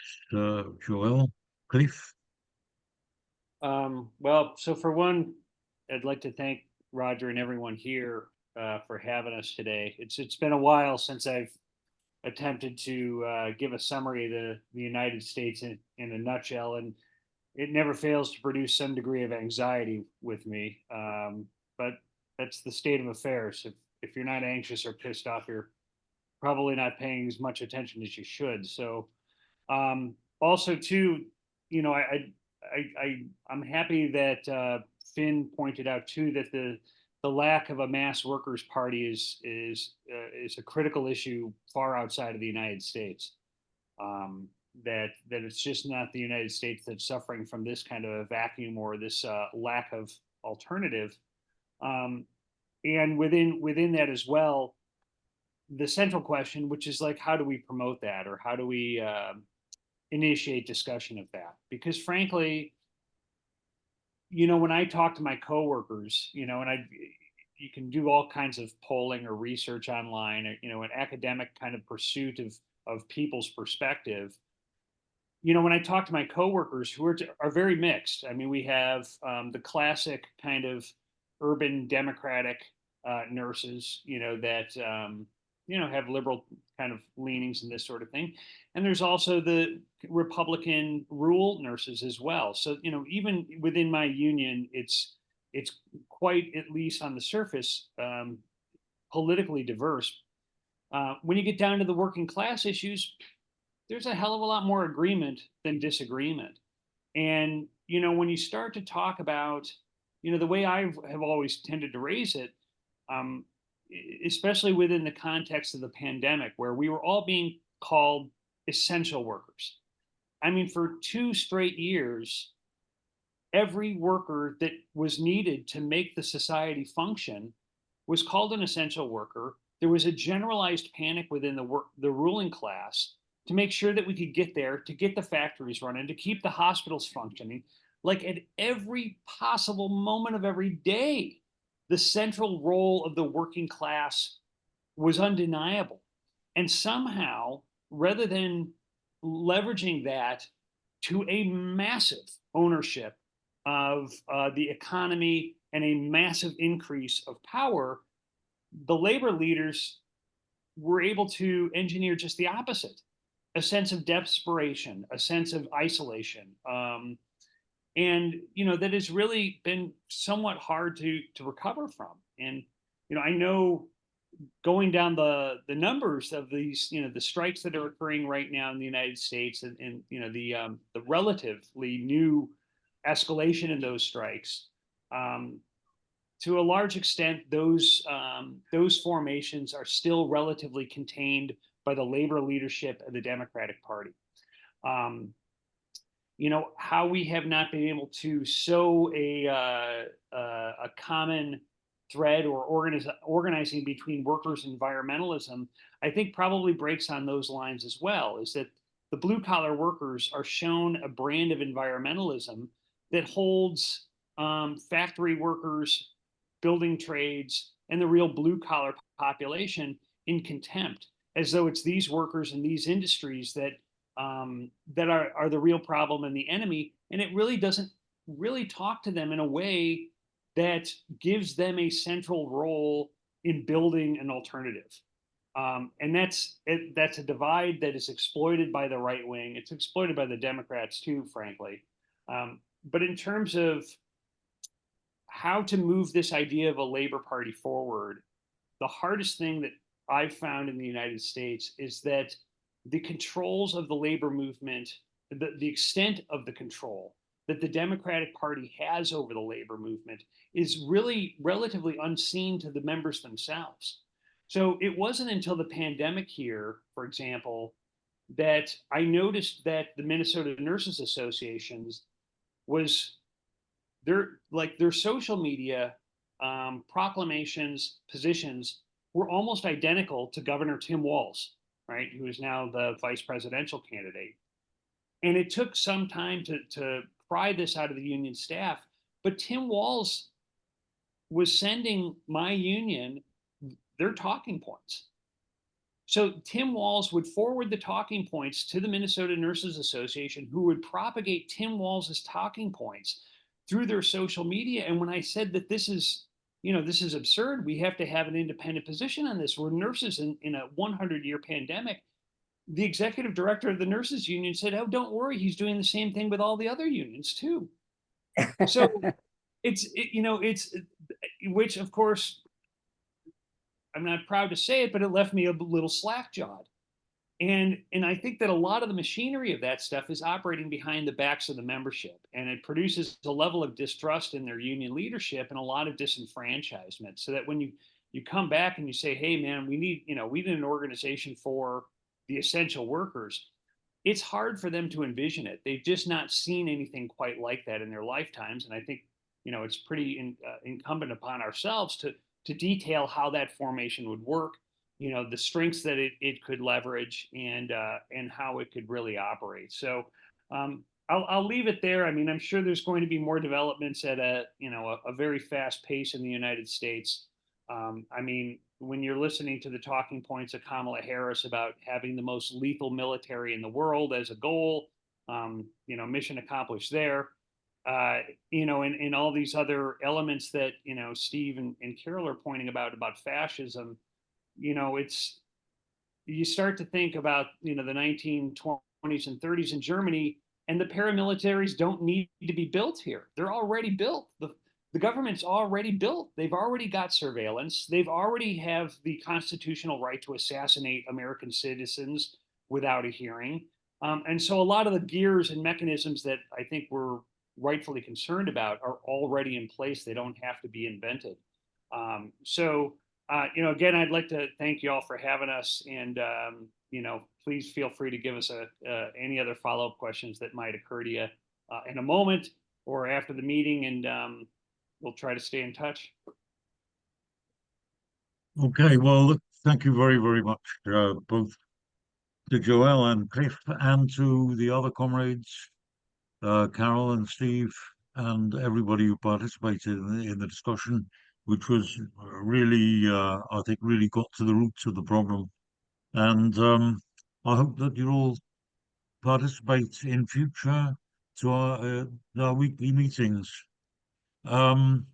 Joel. Cliff? Well, so for one, I'd like to thank Roger and everyone here for having us today. It's been a while since I've attempted to give a summary of the United States in a nutshell, and it never fails to produce some degree of anxiety with me. But that's the state of affairs. If you're not anxious or pissed off, you're probably not paying as much attention as you should. So also too, you know, I'm happy that Finn pointed out too, that the lack of a mass workers' party is a critical issue far outside of the United States. That it's just not the United States that's suffering from this kind of a vacuum or this lack of alternative. And within that as well, the central question, which is like, how do we promote that, or how do we initiate discussion of that? Because frankly, when I talk to my coworkers, and you can do all kinds of polling or research online, or, an academic kind of pursuit of people's perspective. When I talk to my coworkers who are very mixed, I mean, we have the classic kind of urban Democratic nurses, that, have liberal kind of leanings and this sort of thing. And there's also the Republican rural nurses as well. So, even within my union, it's quite, at least on the surface, politically diverse. When you get down to the working class issues, there's a hell of a lot more agreement than disagreement. And, when you start to talk about, the way I have always tended to raise it, especially within the context of the pandemic, where we were all being called essential workers. I mean, for 2 straight years, every worker that was needed to make the society function was called an essential worker. There was a generalized panic within the ruling class to make sure that we could get there, to get the factories running, to keep the hospitals functioning. Like, at every possible moment of every day, the central role of the working class was undeniable. And somehow, rather than leveraging that to a massive ownership of the economy and a massive increase of power, the labor leaders were able to engineer just the opposite: a sense of desperation, a sense of isolation. And, that has really been somewhat hard to recover from. And, I know, going down the numbers of these, the strikes that are occurring right now in the United States, and the relatively new escalation in those strikes, to a large extent, those formations are still relatively contained by the labor leadership of the Democratic Party. How we have not been able to sow a common thread or organizing between workers and environmentalism, I think probably breaks on those lines as well. Is that the blue collar workers are shown a brand of environmentalism that holds factory workers, building trades, and the real blue collar population in contempt, as though it's these workers and these industries that are the real problem and the enemy. And it really doesn't really talk to them in a way that gives them a central role in building an alternative. And that's a divide that is exploited by the right wing. It's exploited by the Democrats too, frankly. But in terms of how to move this idea of a labor party forward, the hardest thing that I've found in the United States is that the controls of the labor movement, the extent of the control that the Democratic Party has over the labor movement, is really relatively unseen to the members themselves. So it wasn't until the pandemic here, for example, that I noticed that the Minnesota Nurses Associations was their social media proclamations, positions were almost identical to Governor Tim Walz, right, who is now the vice presidential candidate. And it took some time to pry this out of the union staff, but Tim Walz was sending my union their talking points. So Tim Walz would forward the talking points to the Minnesota Nurses Association, who would propagate Tim Walz's talking points through their social media. And when I said that this is absurd, we have to have an independent position on this, we're nurses in a 100-year pandemic, the executive director of the nurses union said, "Oh, don't worry, he's doing the same thing with all the other unions too." So it's which, of course, I'm not proud to say it, but it left me a little slack-jawed. And I think that a lot of the machinery of that stuff is operating behind the backs of the membership, and it produces a level of distrust in their union leadership and a lot of disenfranchisement. So that when you come back and you say, "Hey, man, we need an organization for the essential workers," it's hard for them to envision it. They've just not seen anything quite like that in their lifetimes, and I think it's pretty incumbent upon ourselves to detail how that formation would work, the strengths that it could leverage, and how it could really operate. So I'll leave it there. I mean, I'm sure there's going to be more developments at a very fast pace in the United States. I mean, when you're listening to the talking points of Kamala Harris about having the most lethal military in the world as a goal, mission accomplished there. And all these other elements that Steve and Carol are pointing about fascism. It's, you start to think about the 1920s and 30s in Germany, and the paramilitaries don't need to be built here. They're already built. The government's already built. They've already got surveillance. They've already have the constitutional right to assassinate American citizens without a hearing. And so a lot of the gears and mechanisms that I think we're rightfully concerned about are already in place. They don't have to be invented. Again, I'd like to thank you all for having us, and please feel free to give us any other follow-up questions that might occur to you in a moment or after the meeting, and we'll try to stay in touch. Okay, well, look, thank you very, very much, both to Joel and Cliff, and to the other comrades, Carol and Steve, and everybody who participated in the discussion, which was really, I think, really got to the roots of the problem. And I hope that you all participate in future to our weekly meetings. Can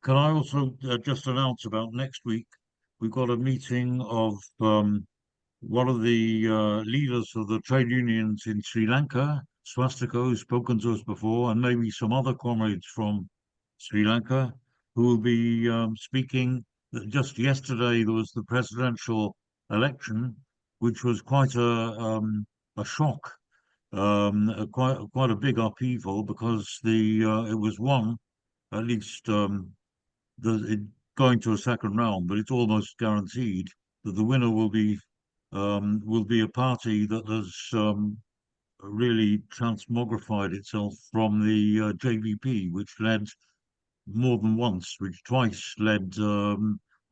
I also just announce about next week? We've got a meeting of one of the leaders of the trade unions in Sri Lanka, Swastika, who's spoken to us before, and maybe some other comrades from Sri Lanka who will be speaking. Just yesterday, there was the presidential election, which was quite a shock, quite a big upheaval, because it was won, at least going to a second round, but it's almost guaranteed that the winner will be a party that has really transmogrified itself from the JVP, which led more than once, which twice led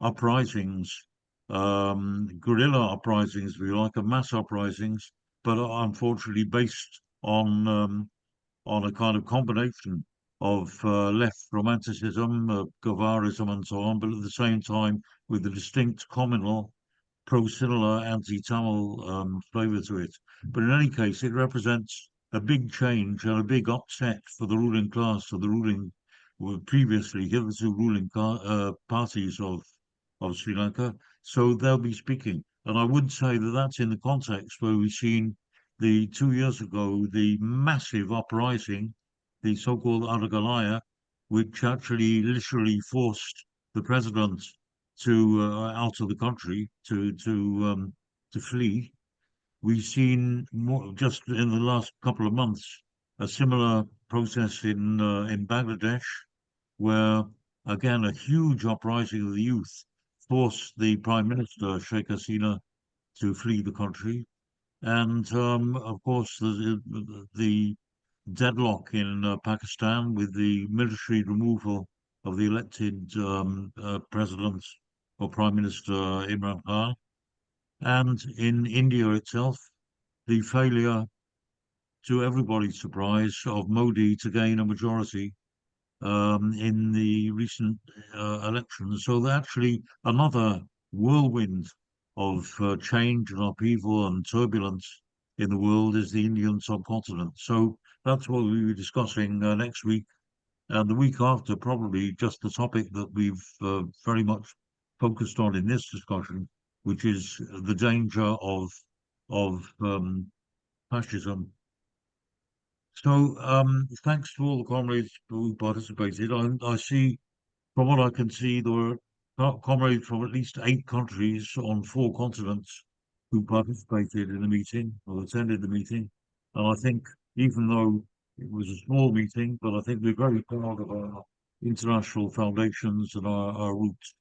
uprisings, guerrilla uprisings, if you like, and mass uprisings, but unfortunately based on a kind of combination of left romanticism, Guevarism, and so on, but at the same time with a distinct communal, pro-Sinhala, anti-Tamil flavour to it. But in any case, it represents a big change and a big upset for the ruling class, for the ruling, previously hitherto ruling parties of Sri Lanka. So they'll be speaking. And I would say that that's in the context where we've seen 2 years ago, the massive uprising, the so-called Aragalaya, which actually literally forced the president to out of the country to flee. We've seen more, just in the last couple of months, a similar process in Bangladesh, where again a huge uprising of the youth forced the Prime Minister Sheikh Hasina to flee the country, and of course the deadlock in Pakistan with the military removal of the elected president or Prime Minister Imran Khan, and in India itself, the failure, to everybody's surprise, of Modi to gain a majority in the recent elections. So actually another whirlwind of change and upheaval and turbulence in the world is the Indian subcontinent. So that's what we'll be discussing next week. And the week after, probably just the topic that we've very much focused on in this discussion, which is the danger of fascism. So thanks to all the comrades who participated. I see, from what I can see, there were comrades from at least 8 countries on 4 continents who participated in the meeting or attended the meeting. And I think even though it was a small meeting, but I think we're very proud of our international foundations and our roots.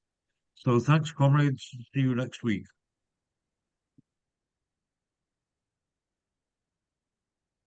So thanks, comrades. See you next week.